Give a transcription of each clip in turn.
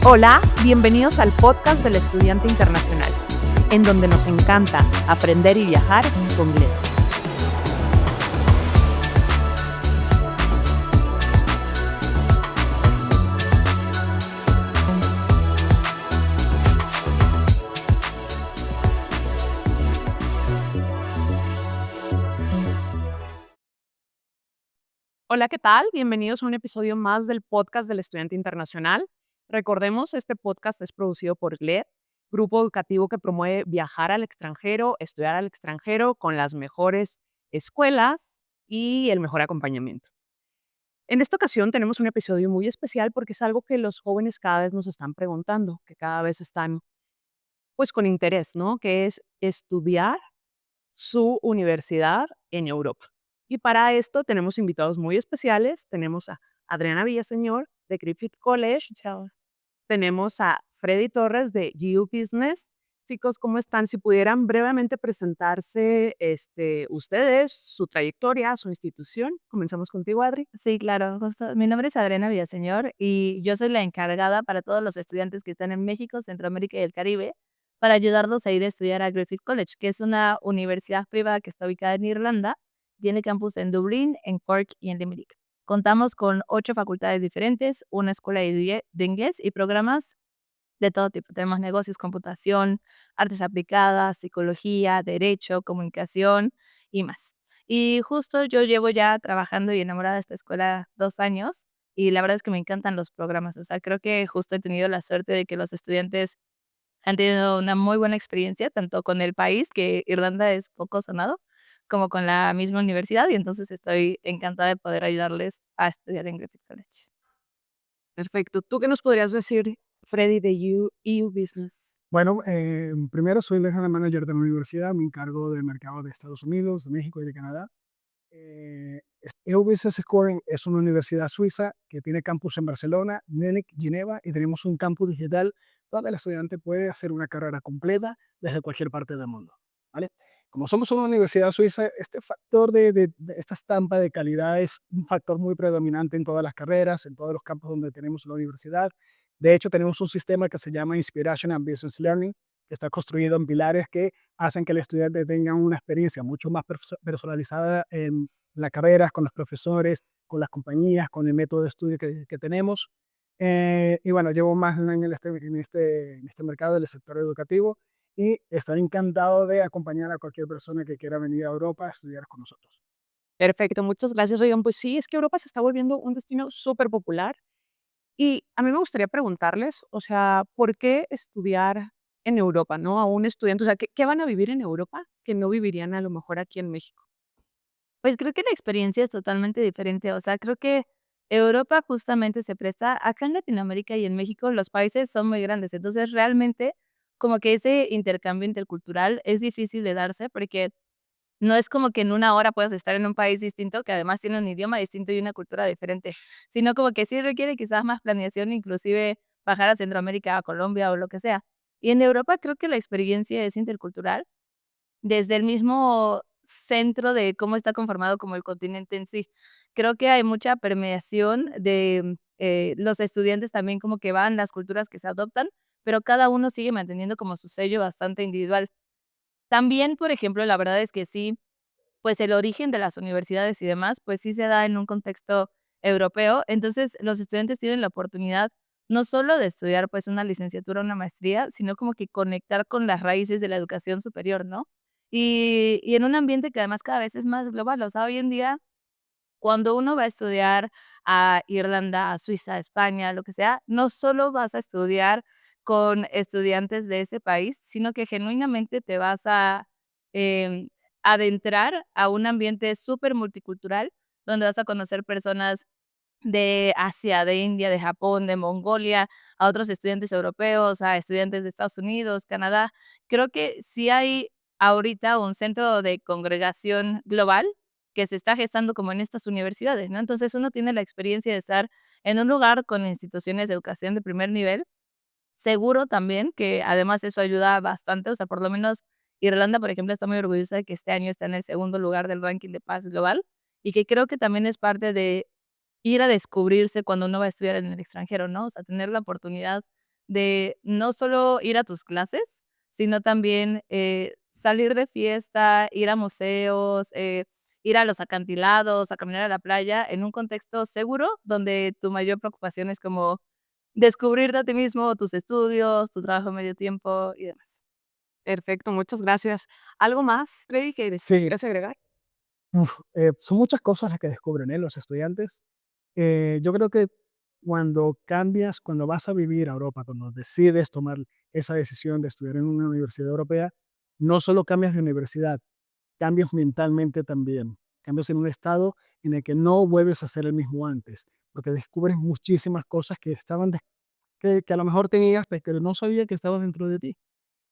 Hola, bienvenidos al podcast del Estudiante Internacional, en donde nos encanta aprender y viajar con Glenn. Hola, ¿qué tal? Bienvenidos a un episodio más del podcast del Estudiante Internacional. Recordemos, este podcast es producido por GLED, grupo educativo que promueve viajar al extranjero, estudiar al extranjero con las mejores escuelas y el mejor acompañamiento. En esta ocasión tenemos un episodio muy especial porque es algo que los jóvenes cada vez nos están preguntando, que cada vez están pues con interés, ¿no? Que es estudiar su universidad en Europa. Y para esto tenemos invitados muy especiales. Tenemos a Adriana Villaseñor de Griffith College. Chao. Tenemos a Freddy Torres de GU Business. Chicos, ¿cómo están? Si pudieran brevemente presentarse ustedes, su trayectoria, su institución. Comenzamos contigo, Adri. Sí, claro, justo. Mi nombre es Adriana Villaseñor y yo soy la encargada para todos los estudiantes que están en México, Centroamérica y el Caribe para ayudarlos a ir a estudiar a Griffith College, que es una universidad privada que está ubicada en Irlanda. Tiene campus en Dublín, en Cork y en Limerick. Contamos con 8 facultades diferentes, una escuela de inglés y programas de todo tipo. Tenemos negocios, computación, artes aplicadas, psicología, derecho, comunicación y más. Y justo yo llevo ya trabajando y enamorada de esta escuela 2 años, y la verdad es que me encantan los programas. O sea, creo que justo he tenido la suerte de que los estudiantes han tenido una muy buena experiencia, tanto con el país, que Irlanda es poco sonado, como con la misma universidad, y entonces estoy encantada de poder ayudarles a estudiar en Griffith College. Perfecto. ¿Tú qué nos podrías decir, Freddy, de EU Business? Bueno, primero soy el Legal Manager de la universidad, me encargo del mercado de Estados Unidos, de México y de Canadá. EU Business Scoring es una universidad suiza que tiene campus en Barcelona, Múnich, Ginebra y tenemos un campus digital donde el estudiante puede hacer una carrera completa desde cualquier parte del mundo, ¿vale? Como somos una universidad suiza, este factor de esta estampa de calidad es un factor muy predominante en todas las carreras, en todos los campos donde tenemos la universidad. De hecho, tenemos un sistema que se llama Inspiration and Business Learning, que está construido en pilares que hacen que el estudiante tenga una experiencia mucho más personalizada en la carrera, con los profesores, con las compañías, con el método de estudio que tenemos. Y bueno, llevo más de un año en este mercado del sector educativo y estoy encantado de acompañar a cualquier persona que quiera venir a Europa a estudiar con nosotros. Perfecto, muchas gracias. Oigan, pues sí, es que Europa se está volviendo un destino súper popular. Y a mí me gustaría preguntarles, o sea, ¿por qué estudiar en Europa, no? A un estudiante, o sea, ¿qué van a vivir en Europa que no vivirían a lo mejor aquí en México? Pues creo que la experiencia es totalmente diferente, o sea, creo que Europa justamente se presta acá en Latinoamérica y en México los países son muy grandes, entonces realmente como que ese intercambio intercultural es difícil de darse porque no es como que en una hora puedas estar en un país distinto que además tiene un idioma distinto y una cultura diferente, sino como que sí requiere quizás más planeación, inclusive bajar a Centroamérica, a Colombia o lo que sea. Y en Europa creo que la experiencia es intercultural desde el mismo centro de cómo está conformado como el continente en sí. Creo que hay mucha permeación de, los estudiantes también como que van las culturas que se adoptan, pero cada uno sigue manteniendo como su sello bastante individual. También, por ejemplo, la verdad es que sí, pues el origen de las universidades y demás, pues sí se da en un contexto europeo. Entonces, los estudiantes tienen la oportunidad no solo de estudiar pues una licenciatura, una maestría, sino como que conectar con las raíces de la educación superior, ¿no? Y en un ambiente que además cada vez es más global. O sea, hoy en día, cuando uno va a estudiar a Irlanda, a Suiza, a España, lo que sea, no solo vas a estudiar con estudiantes de ese país, sino que genuinamente te vas a em, adentrar a un ambiente súper multicultural, donde vas a conocer personas de Asia, de India, de Japón, de Mongolia, a otros estudiantes europeos, a estudiantes de Estados Unidos, Canadá. Creo que sí hay ahorita un centro de congregación global que se está gestando como en estas universidades, ¿no? Entonces uno tiene la experiencia de estar en un lugar con instituciones de educación de primer nivel. Seguro también que además eso ayuda bastante, o sea, por lo menos Irlanda, por ejemplo, está muy orgullosa de que este año está en el segundo lugar del ranking de paz global y que creo que también es parte de ir a descubrirse cuando uno va a estudiar en el extranjero, ¿no? O sea, tener la oportunidad de no solo ir a tus clases, sino también salir de fiesta, ir a museos, ir a los acantilados, a caminar a la playa en un contexto seguro donde tu mayor preocupación es como descubrirte a ti mismo, tus estudios, tu trabajo medio tiempo y demás. Perfecto, muchas gracias. ¿Algo más, Freddy, que Sí, quisieras agregar? son muchas cosas las que descubren los estudiantes. Yo creo que cuando cambias, cuando vas a vivir a Europa, cuando decides tomar esa decisión de estudiar en una universidad europea, no solo cambias de universidad, cambias mentalmente también. Cambias en un estado en el que no vuelves a ser el mismo antes, porque descubres muchísimas cosas que que a lo mejor tenías, pero no sabía que estaban dentro de ti.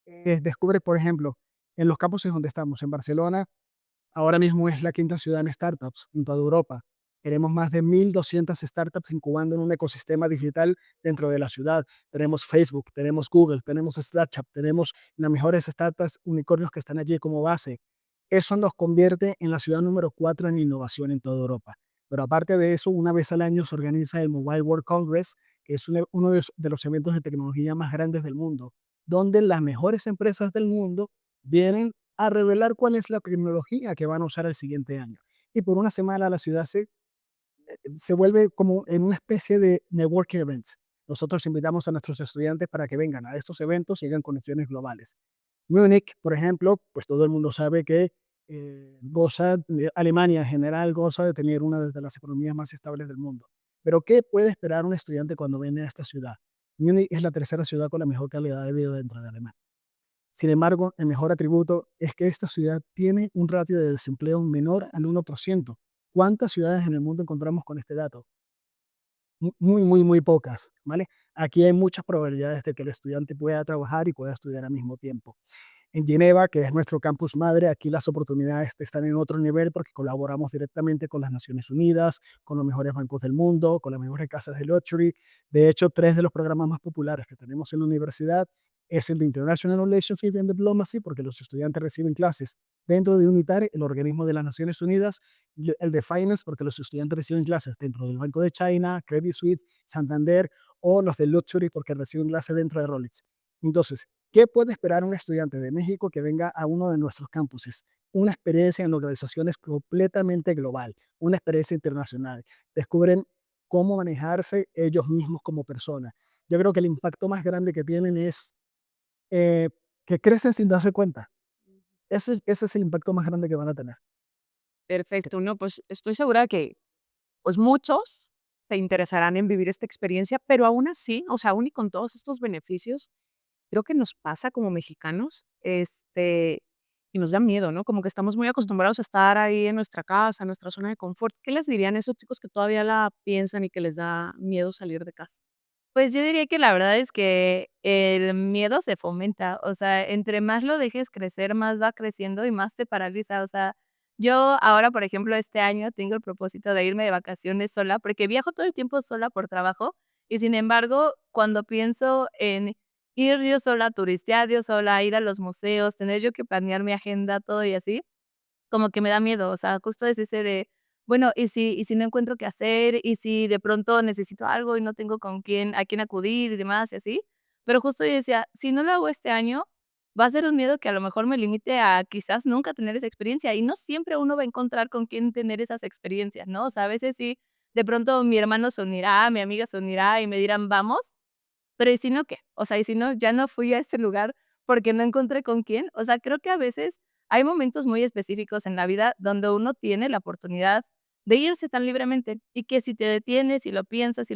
Descubres, por ejemplo, en los campuses donde estamos, en Barcelona, ahora mismo es la quinta ciudad en startups en toda Europa. Tenemos más de 1.200 startups incubando en un ecosistema digital dentro de la ciudad. Tenemos Facebook, tenemos Google, tenemos Snapchat, tenemos las mejores startups unicornios que están allí como base. Eso nos convierte en la ciudad número 4 en innovación en toda Europa. Pero aparte de eso, una vez al año se organiza el Mobile World Congress, que es uno de los eventos de tecnología más grandes del mundo, donde las mejores empresas del mundo vienen a revelar cuál es la tecnología que van a usar el siguiente año. Y por una semana la ciudad se vuelve como en una especie de networking events. Nosotros invitamos a nuestros estudiantes para que vengan a estos eventos y hagan conexiones globales. Múnich, por ejemplo, pues todo el mundo sabe que Alemania en general goza de tener una de las economías más estables del mundo. Pero ¿qué puede esperar un estudiante cuando viene a esta ciudad? Múnich es la tercera ciudad con la mejor calidad de vida dentro de Alemania. Sin embargo, el mejor atributo es que esta ciudad tiene un ratio de desempleo menor al 1%. ¿Cuántas ciudades en el mundo encontramos con este dato? Muy, muy, muy pocas, ¿vale? Aquí hay muchas probabilidades de que el estudiante pueda trabajar y pueda estudiar al mismo tiempo. En Ginebra, que es nuestro campus madre, aquí las oportunidades están en otro nivel porque colaboramos directamente con las Naciones Unidas, con los mejores bancos del mundo, con las mejores casas de luxury. De hecho, tres de los programas más populares que tenemos en la universidad es el de International Relations and Diplomacy, porque los estudiantes reciben clases dentro de UNITAR, el organismo de las Naciones Unidas, y el de Finance, porque los estudiantes reciben clases dentro del Banco de China, Credit Suisse, Santander, o los de Luxury, porque reciben clases dentro de Rolex. Entonces, ¿qué puede esperar un estudiante de México que venga a uno de nuestros campuses? Una experiencia en organizaciones completamente global, una experiencia internacional. Descubren cómo manejarse ellos mismos como personas. Yo creo que el impacto más grande que tienen es eh, que crecen sin darse cuenta. Ese es el impacto más grande que van a tener. Sí. Perfecto, no, pues estoy segura que pues muchos se interesarán en vivir esta experiencia, pero aún así, o sea, aún y con todos estos beneficios, creo que nos pasa como mexicanos, y nos da miedo, ¿no? Como que estamos muy acostumbrados a estar ahí en nuestra casa, en nuestra zona de confort. ¿Qué les dirían a esos chicos que todavía la piensan y que les da miedo salir de casa? Pues yo diría que la verdad es que el miedo se fomenta, o sea, entre más lo dejes crecer, más va creciendo y más te paraliza, o sea, yo ahora, por ejemplo, este año tengo el propósito de irme de vacaciones sola, porque viajo todo el tiempo sola por trabajo y sin embargo, cuando pienso en ir yo sola a turistear, yo sola a ir a los museos, tener yo que planear mi agenda, todo y así, como que me da miedo, o sea, justo es ese de, bueno, ¿y si no encuentro qué hacer? ¿Y si de pronto necesito algo y no tengo con quién a quién acudir y demás y así? Pero justo yo decía, si no lo hago este año, va a ser un miedo que a lo mejor me limite a quizás nunca tener esa experiencia, y no siempre uno va a encontrar con quién tener esas experiencias, ¿no? O sea, a veces sí, de pronto mi hermano se unirá, mi amiga se unirá y me dirán: "Vamos", pero ¿y si no qué? O sea, ¿y si no, ya no fui a ese lugar porque no encontré con quién? O sea, creo que a veces hay momentos muy específicos en la vida donde uno tiene la oportunidad de irse tan libremente y que si te detienes y lo piensas,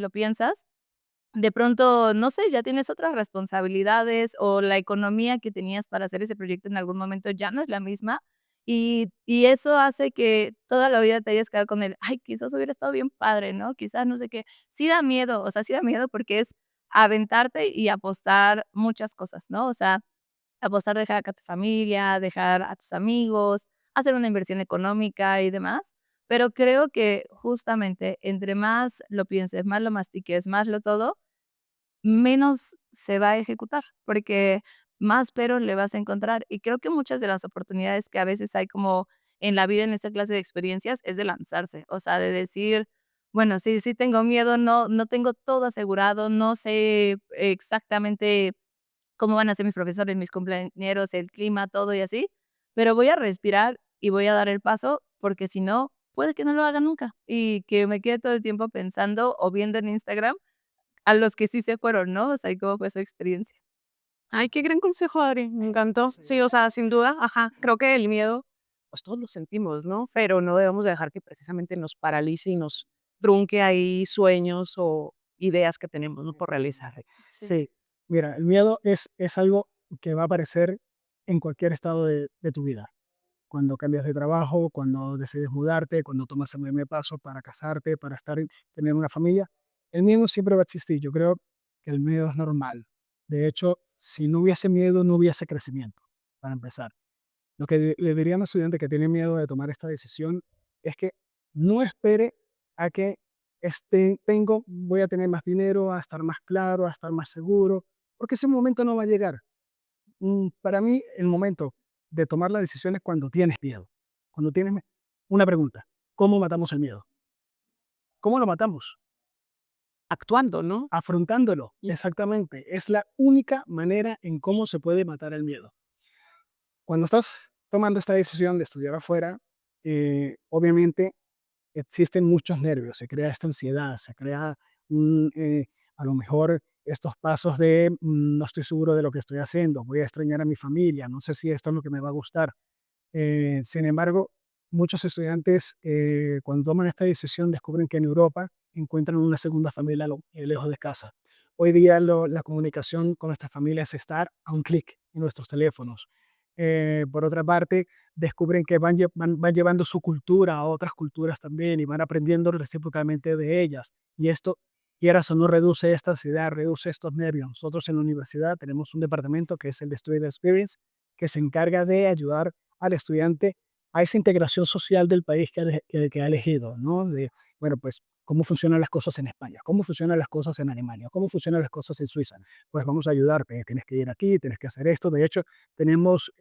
de pronto, no sé, ya tienes otras responsabilidades o la economía que tenías para hacer ese proyecto en algún momento ya no es la misma y eso hace que toda la vida te hayas quedado con el, ay, quizás hubiera estado bien padre, ¿no? Quizás no sé qué. Sí da miedo, o sea, sí da miedo porque es aventarte y apostar muchas cosas, ¿no? O sea, apostar, dejar acá a tu familia, dejar a tus amigos, hacer una inversión económica y demás. Pero creo que justamente entre más lo pienses, más lo mastiques, más lo todo, menos se va a ejecutar, porque más pero le vas a encontrar. Y creo que muchas de las oportunidades que a veces hay como en la vida, en esta clase de experiencias, es de lanzarse, o sea, de decir, Bueno, sí, sí tengo miedo, no tengo todo asegurado, no sé exactamente cómo van a ser mis profesores, mis compañeros, el clima, todo y así, pero voy a respirar y voy a dar el paso, porque si no, puede que no lo haga nunca y que me quede todo el tiempo pensando o viendo en Instagram a los que sí se fueron, ¿no? O sea, y cómo fue su experiencia. Ay, qué gran consejo, Adri, me encantó. Sí, o sea, sin duda, ajá, creo que el miedo, pues todos lo sentimos, ¿no? Pero no debemos de dejar que precisamente nos paralice y nos trunque ahí sueños o ideas que tenemos, ¿no? Por realizar. Exactamente. Sí. Sí, mira, el miedo es algo que va a aparecer en cualquier estado de tu vida. Cuando cambias de trabajo, cuando decides mudarte, cuando tomas el primer paso para casarte, para tener una familia, el miedo siempre va a existir. Yo creo que el miedo es normal. De hecho, si no hubiese miedo, no hubiese crecimiento, para empezar. Lo que le diría a un estudiante que tiene miedo de tomar esta decisión es que no espere a que voy a tener más dinero, a estar más claro, a estar más seguro, porque ese momento no va a llegar. Para mí, el momento de tomar la decisión es cuando tienes miedo. Cuando tienes una pregunta, ¿cómo matamos el miedo? ¿Cómo lo matamos? Actuando, ¿no? Afrontándolo. Y Exactamente. Es la única manera en cómo se puede matar el miedo. Cuando estás tomando esta decisión de estudiar afuera, obviamente existen muchos nervios, se crea esta ansiedad, se crea un, a lo mejor estos pasos de no estoy seguro de lo que estoy haciendo, voy a extrañar a mi familia, no sé si esto es lo que me va a gustar. Sin embargo, muchos estudiantes cuando toman esta decisión descubren que en Europa encuentran una segunda familia lejos de casa. Hoy día la comunicación con nuestras familias está a un clic en nuestros teléfonos. Por otra parte, descubren que van llevando su cultura a otras culturas también y van aprendiendo recíprocamente de ellas. Y esto, quieras o no, reduce esta ansiedad, reduce estos nervios. Nosotros en la universidad tenemos un departamento que es el de Student Experience, que se encarga de ayudar al estudiante a esa integración social del país que ha elegido, ¿no? De, bueno, pues, ¿cómo funcionan las cosas en España? ¿Cómo funcionan las cosas en Alemania? ¿Cómo funcionan las cosas en Suiza? Pues vamos a ayudarte, tienes que ir aquí, tienes que hacer esto. De hecho, tenemos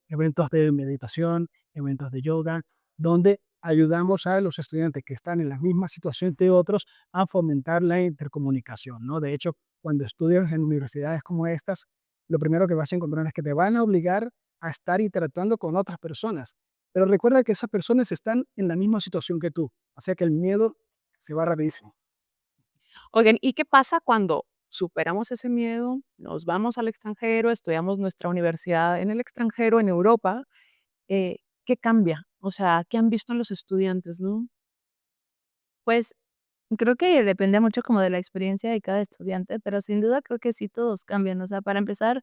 eventos de meditación, eventos de yoga, donde ayudamos a los estudiantes que están en la misma situación que otros a fomentar la intercomunicación, ¿no? De hecho, cuando estudias en universidades como estas, lo primero que vas a encontrar es que te van a obligar a estar interactuando con otras personas. Pero recuerda que esas personas están en la misma situación que tú. O sea que el miedo se va rapidísimo. oigan, ¿y qué pasa cuando superamos ese miedo, nos vamos al extranjero, estudiamos nuestra universidad en el extranjero, en Europa? ¿Qué cambia? O sea, ¿qué han visto en los estudiantes, no? Pues, creo que depende mucho como de la experiencia de cada estudiante, pero sin duda creo que sí todos cambian. O sea, para empezar,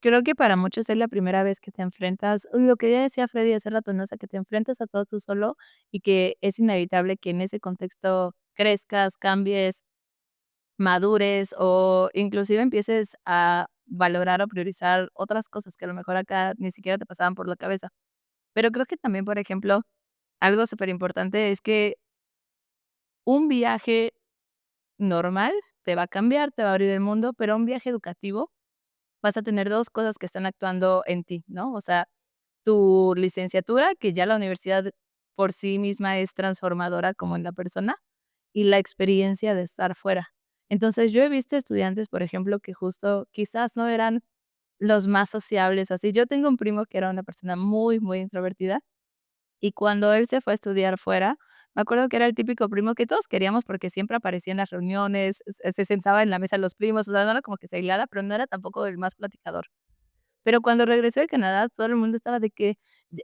creo que para muchos es la primera vez que te enfrentas, lo que ya decía Freddy hace rato, ¿no? O sea, que te enfrentas a todo tú solo y que es inevitable que en ese contexto crezcas, cambies, madures o inclusive empieces a valorar o priorizar otras cosas que a lo mejor acá ni siquiera te pasaban por la cabeza. Pero creo que también, por ejemplo, algo súper importante es que un viaje normal te va a cambiar, te va a abrir el mundo, pero un viaje educativo vas a tener 2 cosas que están actuando en ti, ¿no? O sea, tu licenciatura, que ya la universidad por sí misma es transformadora como en la persona, y la experiencia de estar fuera. Entonces, yo he visto estudiantes, por ejemplo, que justo quizás no eran los más sociables o así. Yo tengo un primo que era una persona muy, muy introvertida, y cuando él se fue a estudiar fuera, me acuerdo que era el típico primo que todos queríamos porque siempre aparecía en las reuniones, se sentaba en la mesa de los primos, o sea, no era como que se aislaba, pero no era tampoco el más platicador. Pero cuando regresó de Canadá, todo el mundo estaba de que: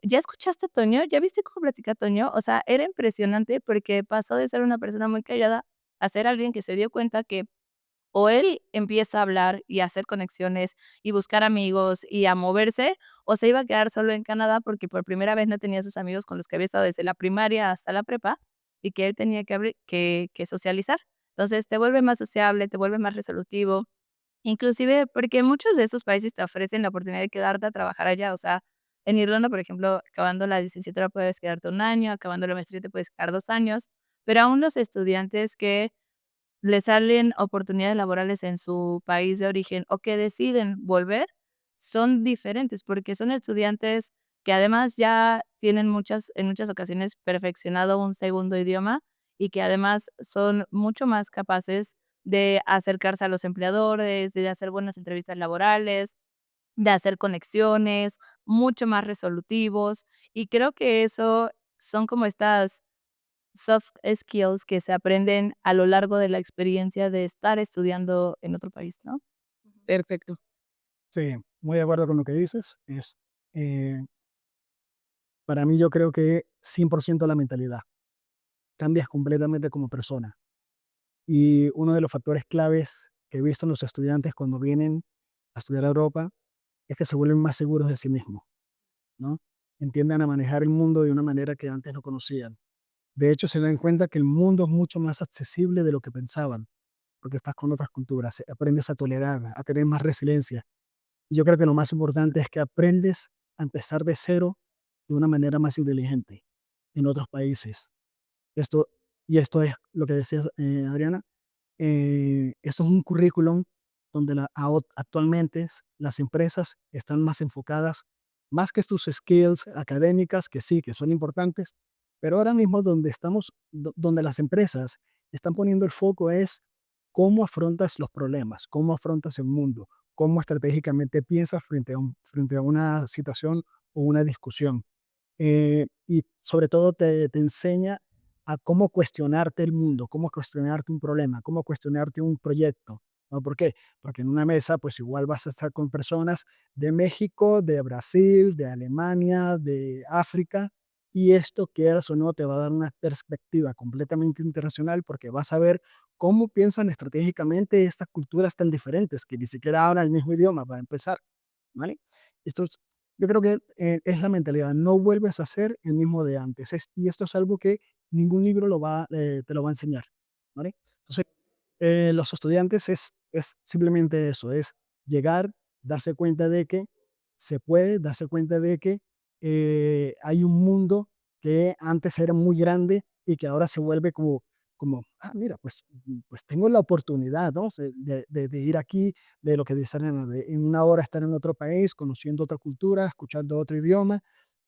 ¿Ya escuchaste a Toño? ¿Ya viste cómo platica Toño?". O sea, era impresionante porque pasó de ser una persona muy callada a ser alguien que se dio cuenta que o él empieza a hablar y a hacer conexiones y buscar amigos y a moverse, o se iba a quedar solo en Canadá porque por primera vez no tenía sus amigos con los que había estado desde la primaria hasta la prepa y que él tenía que abrir que socializar. Entonces, te vuelve más sociable, te vuelve más resolutivo. Inclusive, porque muchos de estos países te ofrecen la oportunidad de quedarte a trabajar allá, o sea, en Irlanda, por ejemplo, acabando la licenciatura puedes quedarte 1 año, acabando la maestría te puedes quedar 2 años, pero aún los estudiantes que les salen oportunidades laborales en su país de origen o que deciden volver, son diferentes, porque son estudiantes que además ya tienen en muchas ocasiones perfeccionado un segundo idioma y que además son mucho más capaces de acercarse a los empleadores, de hacer buenas entrevistas laborales, de hacer conexiones, mucho más resolutivos. Y creo que eso son como estas soft skills que se aprenden a lo largo de la experiencia de estar estudiando en otro país, ¿no? Perfecto. Sí, muy de acuerdo con lo que dices. Eh, para mí yo creo que 100% la mentalidad. Cambias completamente como persona. Y uno de los factores claves que he visto en los estudiantes cuando vienen a estudiar a Europa es que se vuelven más seguros de sí mismos, ¿no? Entienden a manejar el mundo de una manera que antes no conocían. De hecho, se dan cuenta que el mundo es mucho más accesible de lo que pensaban, porque estás con otras culturas, aprendes a tolerar, a tener más resiliencia. Y yo creo que lo más importante es que aprendes a empezar de cero de una manera más inteligente en otros países. Esto, y esto es lo que decías, Adriana, eso es un currículum donde actualmente las empresas están más enfocadas, más que tus skills académicas, que sí, que son importantes, pero ahora mismo donde estamos, donde las empresas están poniendo el foco es cómo afrontas los problemas, cómo afrontas el mundo, cómo estratégicamente piensas frente a una situación o una discusión. Y sobre todo te enseña a cómo cuestionarte el mundo, cómo cuestionarte un problema, cómo cuestionarte un proyecto, ¿no? ¿Por qué? Porque en una mesa, pues igual vas a estar con personas de México, de Brasil, de Alemania, de África, y esto, quieras o no, te va a dar una perspectiva completamente internacional porque vas a ver cómo piensan estratégicamente estas culturas tan diferentes que ni siquiera hablan el mismo idioma para empezar, ¿vale? Esto es, yo creo que es la mentalidad, no vuelves a ser el mismo de antes, y esto es algo que ningún libro te lo va a enseñar, ¿vale? Entonces, los estudiantes es simplemente eso, es llegar, darse cuenta de que se puede, darse cuenta de que hay un mundo que antes era muy grande y que ahora se vuelve mira, pues tengo la oportunidad, ¿no? De ir aquí, de lo que dicen en una hora estar en otro país, conociendo otra cultura, escuchando otro idioma,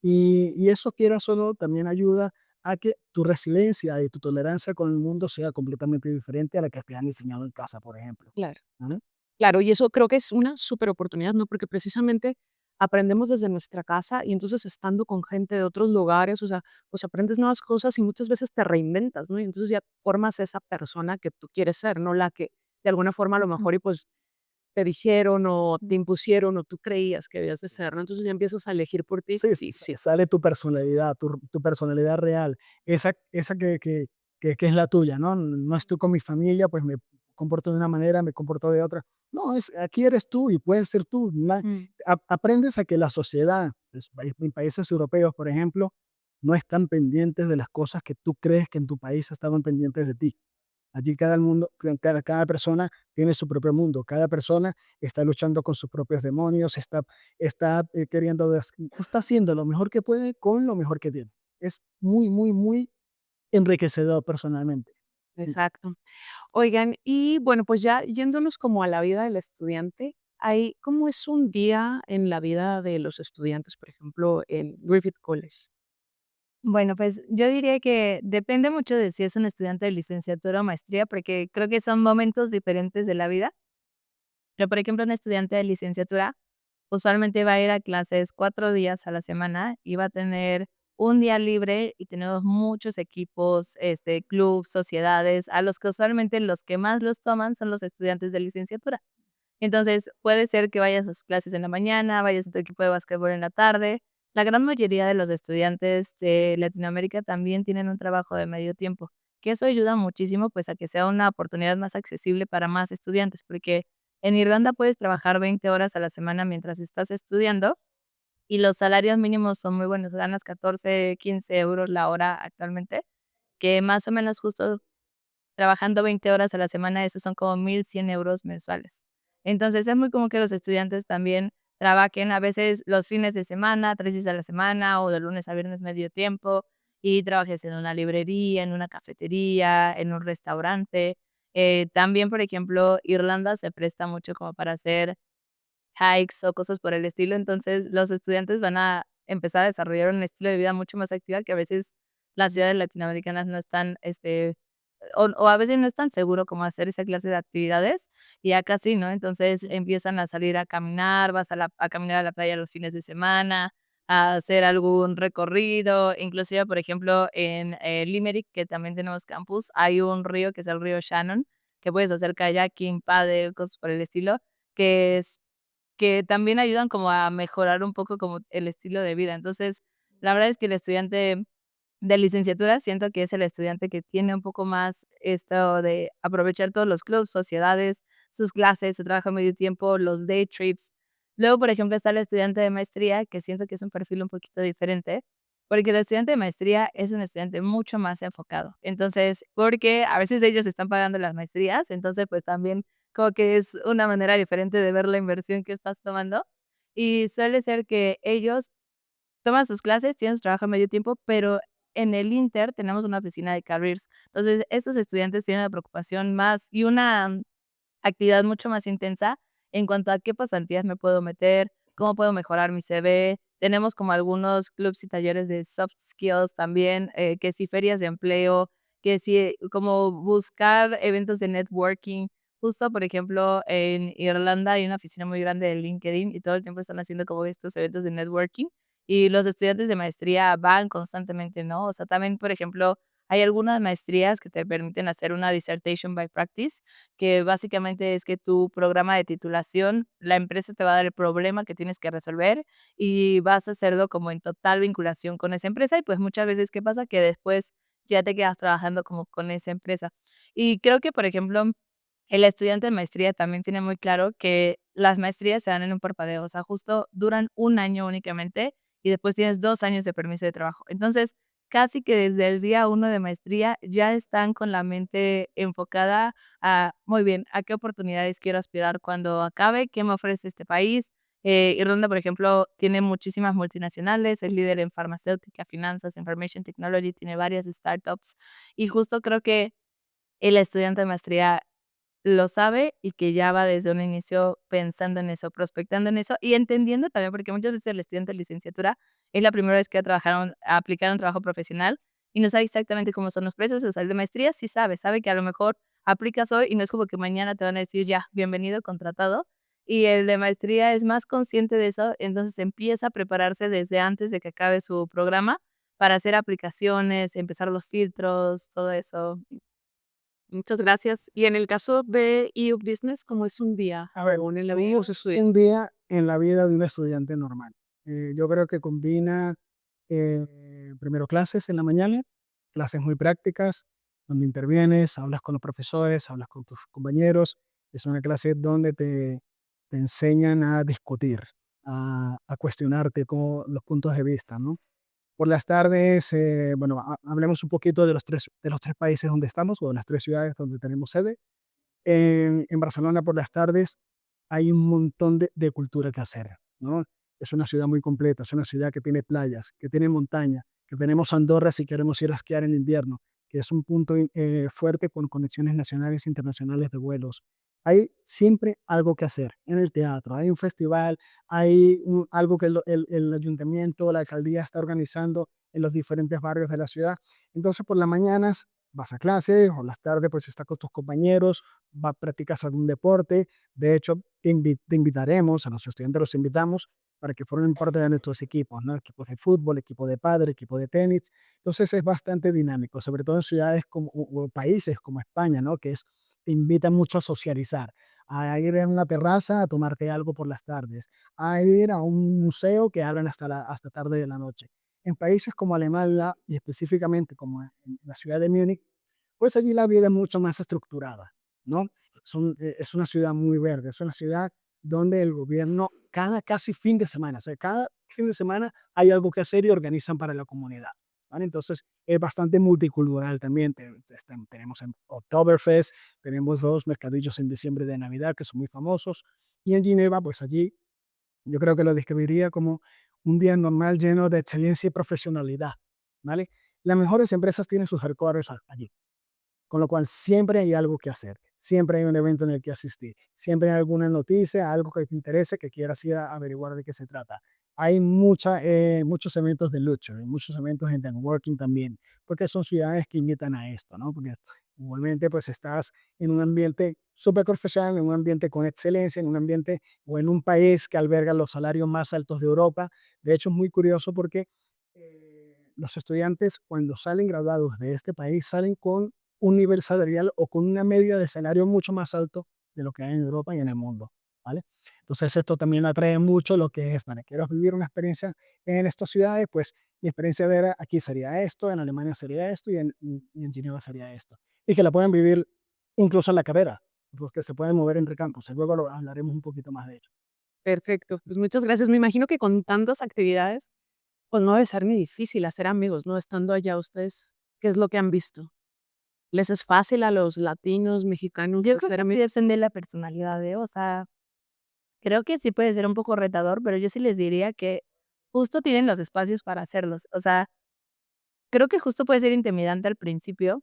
y eso, quieras o no, también ayuda a que tu resiliencia y tu tolerancia con el mundo sea completamente diferente a la que te han enseñado en casa, por ejemplo. Claro. ¿Vale? Claro, y eso creo que es una súper oportunidad, ¿no? Porque precisamente aprendemos desde nuestra casa y entonces estando con gente de otros lugares, o sea, pues aprendes nuevas cosas y muchas veces te reinventas, ¿no? Y entonces ya formas esa persona que tú quieres ser, no la que de alguna forma a lo Ujú. mejor y pues te dijeron o te impusieron o tú creías que debías de ser, ¿no? Entonces ya empiezas a elegir por ti. Sí, Sí, sí. sale tu personalidad, tu personalidad real, esa que es la tuya, ¿no? No estoy con mi familia, pues me comporto de una manera, me comporto de otra. No, aquí eres tú y puedes ser tú. Mm. Aprendes a que la sociedad, en países europeos, por ejemplo, no están pendientes de las cosas que tú crees que en tu país estaban pendientes de ti. Allí cada persona tiene su propio mundo, cada persona está luchando con sus propios demonios, está está haciendo lo mejor que puede con lo mejor que tiene. Es muy, muy, muy enriquecedor personalmente. Sí. Exacto. Oigan, y bueno, pues ya yéndonos como a la vida del estudiante, ¿cómo es un día en la vida de los estudiantes, por ejemplo, en Griffith College? Bueno, pues yo diría que depende mucho de si es un estudiante de licenciatura o maestría, porque creo que son momentos diferentes de la vida. Pero, por ejemplo, un estudiante de licenciatura usualmente va a ir a clases 4 días a la semana y va a tener un día libre y tenemos muchos equipos, clubs, sociedades, a los que usualmente los que más los toman son los estudiantes de licenciatura. Entonces, puede ser que vayas a sus clases en la mañana, vayas a tu equipo de básquetbol en la tarde. La gran mayoría de los estudiantes de Latinoamérica también tienen un trabajo de medio tiempo, que eso ayuda muchísimo, pues, a que sea una oportunidad más accesible para más estudiantes, porque en Irlanda puedes trabajar 20 horas a la semana mientras estás estudiando y los salarios mínimos son muy buenos, ganas 14, 15 euros la hora actualmente, que más o menos justo trabajando 20 horas a la semana, esos son como 1,100 euros mensuales. Entonces, es muy común que los estudiantes también trabajen a veces los fines de semana, 3 días a la semana o de lunes a viernes medio tiempo, y trabajes en una librería, en una cafetería, en un restaurante. También, por ejemplo, Irlanda se presta mucho como para hacer hikes o cosas por el estilo, entonces los estudiantes van a empezar a desarrollar un estilo de vida mucho más activa que a veces las ciudades latinoamericanas no están, o a veces no es tan seguro como hacer esa clase de actividades, y acá sí, ¿no? Entonces empiezan a salir a caminar, vas a caminar a la playa los fines de semana, a hacer algún recorrido, inclusive, por ejemplo, en, Limerick, que también tenemos campus, hay un río que es el río Shannon, que puedes hacer kayaking, pádel, cosas por el estilo, que es que también ayudan como a mejorar un poco como el estilo de vida. Entonces, la verdad es que el estudiante de licenciatura siento que es el estudiante que tiene un poco más esto de aprovechar todos los clubs, sociedades, sus clases, su trabajo a medio tiempo, los day trips. Luego, por ejemplo, está el estudiante de maestría, que siento que es un perfil un poquito diferente, porque el estudiante de maestría es un estudiante mucho más enfocado. Entonces, porque a veces ellos están pagando las maestrías, entonces pues también como que es una manera diferente de ver la inversión que estás tomando. Y suele ser que ellos toman sus clases, tienen su trabajo a medio tiempo, pero en el Inter tenemos una oficina de careers. Entonces, estos estudiantes tienen una preocupación más y una actividad mucho más intensa en cuanto a qué pasantías me puedo meter, cómo puedo mejorar mi CV. Tenemos como algunos clubs y talleres de soft skills también, que si ferias de empleo, que si como buscar eventos de networking. Justo, por ejemplo, en Irlanda hay una oficina muy grande de LinkedIn y todo el tiempo están haciendo como estos eventos de networking y los estudiantes de maestría van constantemente, ¿no? O sea, también, por ejemplo, hay algunas maestrías que te permiten hacer una dissertation by practice, que básicamente es que tu programa de titulación, la empresa te va a dar el problema que tienes que resolver y vas a hacerlo como en total vinculación con esa empresa y pues muchas veces, ¿qué pasa? Que después ya te quedas trabajando como con esa empresa. Y creo que, por ejemplo, el estudiante de maestría también tiene muy claro que las maestrías se dan en un parpadeo, o sea, justo duran un año únicamente y después tienes 2 años de permiso de trabajo. Entonces, casi que desde el día uno de maestría ya están con la mente enfocada a, muy bien, ¿a qué oportunidades quiero aspirar cuando acabe? ¿Qué me ofrece este país? Irlanda, por ejemplo, tiene muchísimas multinacionales, es líder en farmacéutica, finanzas, information technology, tiene varias startups y justo creo que el estudiante de maestría lo sabe y que ya va desde un inicio pensando en eso, prospectando en eso y entendiendo también, porque muchas veces el estudiante de licenciatura es la primera vez que va a trabajar a aplicar un trabajo profesional y no sabe exactamente cómo son los precios, o sea, el de maestría sí sabe que a lo mejor aplicas hoy y no es como que mañana te van a decir ya, bienvenido, contratado. Y el de maestría es más consciente de eso, entonces empieza a prepararse desde antes de que acabe su programa para hacer aplicaciones, empezar los filtros, todo eso. Muchas gracias. Y en el caso de EU Business, ¿cómo es un día A ver, común en la vida de ¿cómo los es estudiantes? un día en la vida de un estudiante normal? Yo creo que combina primero clases en la mañana, clases muy prácticas, donde intervienes, hablas con los profesores, hablas con tus compañeros. Es una clase donde te enseñan a discutir, a cuestionarte con los puntos de vista, ¿no? Por las tardes, bueno, hablemos un poquito de los tres países donde estamos, o de las tres ciudades donde tenemos sede. En Barcelona por las tardes hay un montón de cultura que hacer, ¿no? Es una ciudad muy completa, es una ciudad que tiene playas, que tiene montaña, que tenemos Andorra si queremos ir a esquiar en invierno, que es un punto fuerte con conexiones nacionales e internacionales de vuelos. Hay siempre algo que hacer en el teatro, hay un festival, hay algo que el ayuntamiento, la alcaldía está organizando en los diferentes barrios de la ciudad. Entonces, por las mañanas vas a clase, o las tardes pues estás con tus compañeros, practicas algún deporte. De hecho, te invitaremos, a los estudiantes los invitamos para que formen parte de nuestros equipos, ¿no? Equipos de fútbol, equipo de pádel, equipo de tenis. Entonces es bastante dinámico, sobre todo en ciudades como, o países como España, ¿no? Te invitan mucho a socializar, a ir a una terraza a tomarte algo por las tardes, a ir a un museo que abren hasta tarde de la noche. En países como Alemania y específicamente como en la ciudad de Múnich, pues allí la vida es mucho más estructurada, ¿no? Es una ciudad muy verde, es una ciudad donde el gobierno casi fin de semana, o sea, cada fin de semana hay algo que hacer y organizan para la comunidad, ¿vale? Entonces es bastante multicultural también. Tenemos en Oktoberfest, tenemos los mercadillos en diciembre de Navidad que son muy famosos y en Ginebra, pues allí yo creo que lo describiría como un día normal lleno de excelencia y profesionalidad, ¿vale? Las mejores empresas tienen sus headquarters allí, con lo cual siempre hay algo que hacer, siempre hay un evento en el que asistir, siempre hay alguna noticia, algo que te interese, que quieras ir a averiguar de qué se trata. Hay muchos eventos de lucha, muchos eventos de networking también, porque son ciudades que invitan a esto, ¿no? Porque Igualmente, pues estás en un ambiente súper profesional, en un ambiente con excelencia, en un ambiente o en un país que alberga los salarios más altos de Europa. De hecho, es muy curioso porque los estudiantes cuando salen graduados de este país salen con un nivel salarial o con una media de salario mucho más alto de lo que hay en Europa y en el mundo, ¿vale? Entonces esto también atrae mucho lo que es, bueno, quiero vivir una experiencia en estas ciudades, pues mi experiencia de era aquí sería esto, en Alemania sería esto y en Ginebra sería esto. Y que la pueden vivir incluso en la carrera, porque se pueden mover entre campos. Y luego lo hablaremos un poquito más de ello. Perfecto, pues muchas gracias. Me imagino que con tantas actividades, pues no debe ser ni difícil hacer amigos, ¿no? Estando allá ustedes, ¿qué es lo que han visto? ¿Les es fácil a los latinos, mexicanos Yo creo hacer que sí amigos? depende de la personalidad, ¿eh? O sea, creo que sí puede ser un poco retador, pero yo sí les diría que justo tienen los espacios para hacerlos. O sea, creo que justo puede ser intimidante al principio,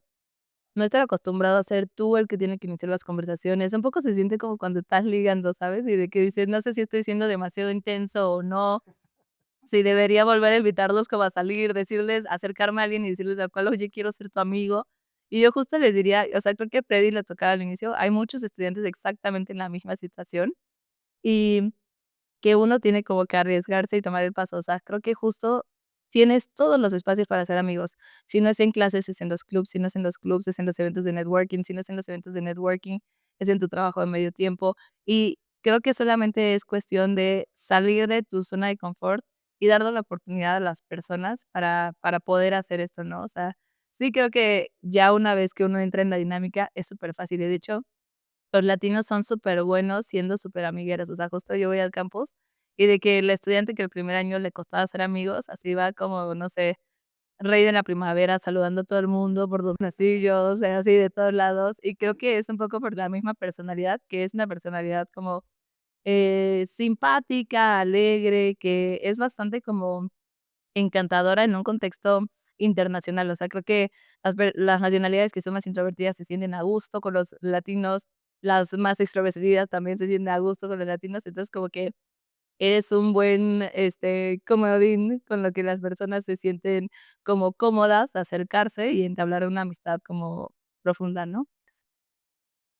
no estar acostumbrado a ser tú el que tiene que iniciar las conversaciones. Un poco se siente como cuando estás ligando, ¿sabes? Y de que dices, no sé si estoy siendo demasiado intenso o no, si debería volver a invitarlos como a salir, decirles, acercarme a alguien y decirles tal cual, oye, quiero ser tu amigo. Y yo justo les diría, o sea, creo que a Freddy le tocaba al inicio, hay muchos estudiantes exactamente en la misma situación y que uno tiene como que arriesgarse y tomar el paso. O sea, creo que justo tienes todos los espacios para hacer amigos. Si no es en clases, es en los clubs, si no es en los clubs, es en los eventos de networking, si no es en los eventos de networking, es en tu trabajo de medio tiempo. Y creo que solamente es cuestión de salir de tu zona de confort y darle la oportunidad a las personas para poder hacer esto, ¿no? O sea, sí creo que ya una vez que uno entra en la dinámica es súper fácil. Y de hecho, los latinos son súper buenos siendo súper amigueros, o sea, justo yo voy al campus y de que el estudiante que el primer año le costaba hacer amigos, así va como, no sé, rey de la primavera, saludando a todo el mundo por los pasillos, o sea, así de todos lados. Y creo que es un poco por la misma personalidad, que es una personalidad como, simpática, alegre, que es bastante como encantadora en un contexto internacional. O sea, creo que las nacionalidades que son más introvertidas se sienten a gusto con los latinos, las más extrovertidas también se sienten a gusto con los latinos. Entonces, como que eres un buen, comodín con lo que las personas se sienten como cómodas de acercarse y entablar una amistad como profunda, ¿no?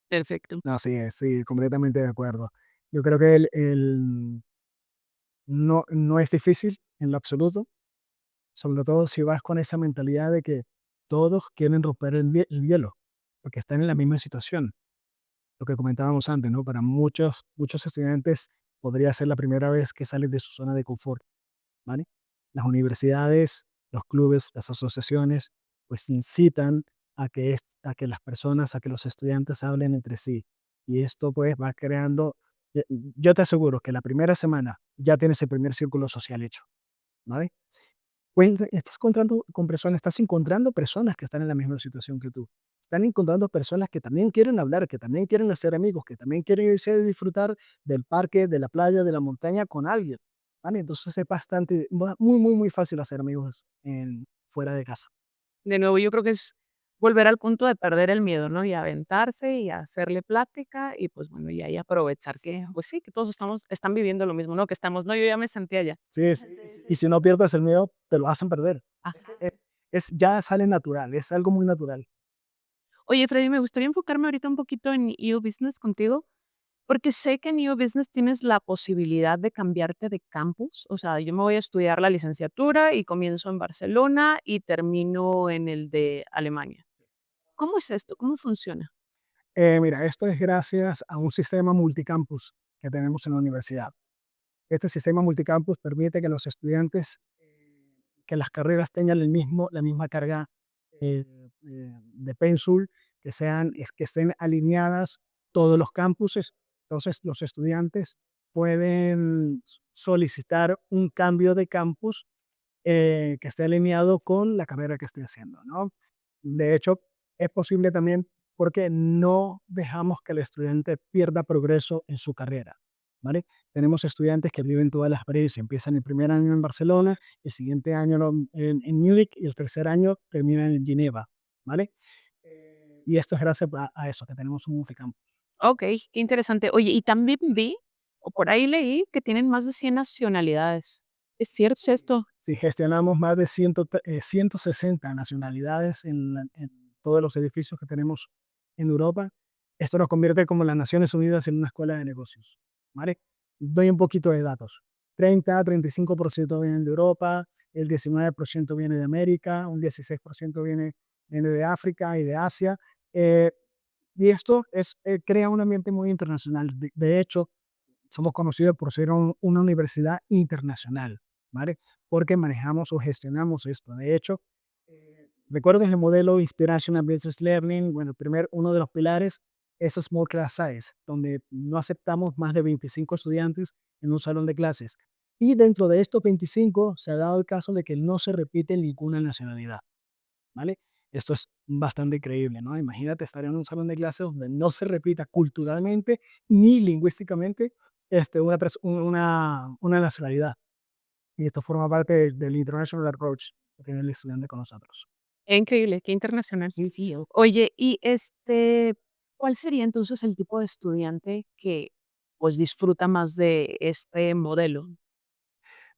Perfecto. No, sí, completamente de acuerdo. Yo creo que no es difícil en lo absoluto, sobre todo si vas con esa mentalidad de que todos quieren romper el hielo, porque están en la misma situación. Lo que comentábamos antes, ¿no? Para muchos estudiantes podría ser la primera vez que salen de su zona de confort, ¿vale? Las universidades, los clubes, las asociaciones, pues incitan a que las personas, a que los estudiantes hablen entre sí. Y esto pues va creando, yo te aseguro que la primera semana ya tienes el primer círculo social hecho, ¿vale? Estás encontrando con personas, estás encontrando personas que están en la misma situación que tú. Están encontrando personas que también quieren hablar, que también quieren hacer amigos, que también quieren irse a disfrutar del parque, de la playa, de la montaña con alguien, ¿vale? Entonces es bastante, muy, muy, muy fácil hacer amigos fuera de casa. De nuevo, yo creo que es volver al punto de perder el miedo, ¿no? Y aventarse y hacerle plática y pues bueno, y ahí aprovechar que, pues sí, que todos están viviendo lo mismo, ¿no? Que estamos, no, yo ya me sentí allá. Sí, sí, y si no pierdes el miedo, te lo hacen perder. Ajá. Ya sale natural, es algo muy natural. Oye, Freddy, me gustaría enfocarme ahorita un poquito en EU Business contigo, porque sé que en EU Business tienes la posibilidad de cambiarte de campus. O sea, yo me voy a estudiar la licenciatura y comienzo en Barcelona y termino en el de Alemania. ¿Cómo es esto? ¿Cómo funciona? Mira, esto es gracias a un sistema multicampus que tenemos en la universidad. Este sistema multicampus permite que los estudiantes, que las carreras tengan la misma carga de pénsul, que estén alineadas todos los campuses. Entonces, los estudiantes pueden solicitar un cambio de campus que esté alineado con la carrera que esté haciendo, ¿no? De hecho, es posible también porque no dejamos que el estudiante pierda progreso en su carrera, ¿vale? Tenemos estudiantes que viven todas las experiencias, empiezan el primer año en Barcelona, el siguiente año en Múnich y el tercer año terminan en Ginebra, ¿vale? Y esto es gracias a eso, que tenemos un multicampo. Okey, qué interesante. Oye, y también vi, o por ahí leí, que tienen más de 100 nacionalidades. ¿Es cierto esto? Si gestionamos más de 160 nacionalidades todos los edificios que tenemos en Europa. Esto nos convierte como las Naciones Unidas en una escuela de negocios, ¿vale? Doy un poquito de datos. 35% vienen de Europa, el 19% viene de América, un 16% viene de África y de Asia. eh, y esto crea un ambiente muy internacional. De hecho, somos conocidos por ser una universidad internacional, ¿vale? Porque manejamos o gestionamos esto. De hecho, ¿recuerdas el modelo Inspirational Business Learning? Bueno, uno de los pilares es Small Class Size, donde no aceptamos más de 25 estudiantes en un salón de clases. Y dentro de estos 25 se ha dado el caso de que no se repite ninguna nacionalidad, ¿vale? Esto es bastante increíble, ¿no? Imagínate estar en un salón de clases donde no se repita culturalmente ni lingüísticamente una nacionalidad. Y esto forma parte del International Approach que tiene el estudiante con nosotros. Qué increíble, qué internacional. Sí. Oye, y ¿cuál sería entonces el tipo de estudiante que pues disfruta más de este modelo?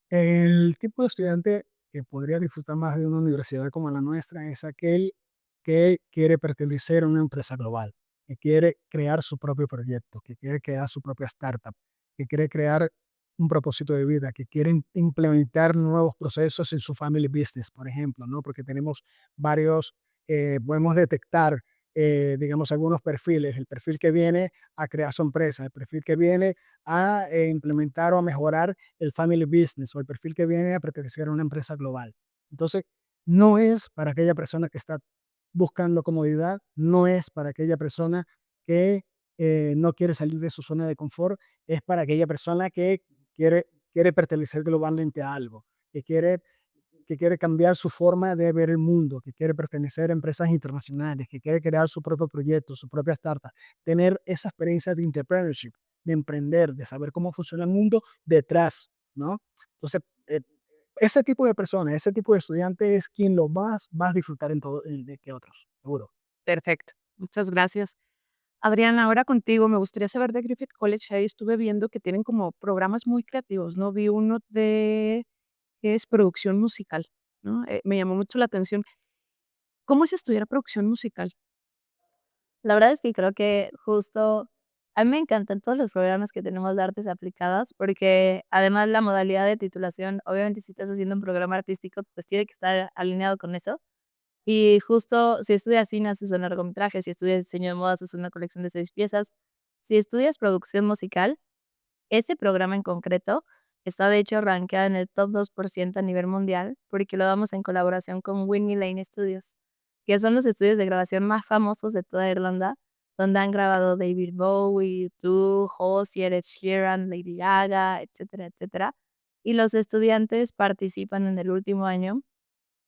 El tipo de estudiante que podría disfrutar más de una universidad como la nuestra es aquel que quiere pertenecer a una empresa global, que quiere crear su propio proyecto, que quiere crear su propia startup, que quiere crear un propósito de vida, que quiere implementar nuevos procesos en su family business, por ejemplo, ¿no? Porque tenemos varios, podemos detectar, digamos, algunos perfiles, el perfil que viene a crear su empresa, el perfil que viene a implementar o a mejorar el family business o el perfil que viene a pertenecer a una empresa global. Entonces, no es para aquella persona que está buscando comodidad, no es para aquella persona que no quiere salir de su zona de confort, es para aquella persona que quiere pertenecer globalmente a algo, que quiere, que quiere cambiar su forma de ver el mundo, que quiere pertenecer a empresas internacionales, que quiere crear su propio proyecto, su propia startup, tener esa experiencia de entrepreneurship, de emprender, de saber cómo funciona el mundo detrás, ¿no? Entonces, ese tipo de persona, ese tipo de estudiante es quien lo más va a disfrutar en todo que otros, seguro. Perfecto, muchas gracias. Adriana, ahora contigo, me gustaría saber de Griffith College. Ahí estuve viendo que tienen como programas muy creativos, ¿no? Vi uno de que es producción musical, ¿no? Me llamó mucho la atención. ¿Cómo es estudiar producción musical? La verdad es que creo que justo a mí me encantan todos los programas que tenemos de artes aplicadas, porque además la modalidad de titulación, obviamente si estás haciendo un programa artístico, pues tiene que estar alineado con eso. Y justo si estudias cine, haces un largometraje, si estudias diseño de modas, haces una colección de 6 piezas. Si estudias producción musical, este programa en concreto está de hecho rankeado en el top 2% a nivel mundial, porque lo damos en colaboración con Winnie Lane Studios, que son los estudios de grabación más famosos de toda Irlanda, donde han grabado David Bowie, U2, Hozier, Ed Sheeran, Lady Gaga, etcétera, etcétera. Y los estudiantes participan en el último año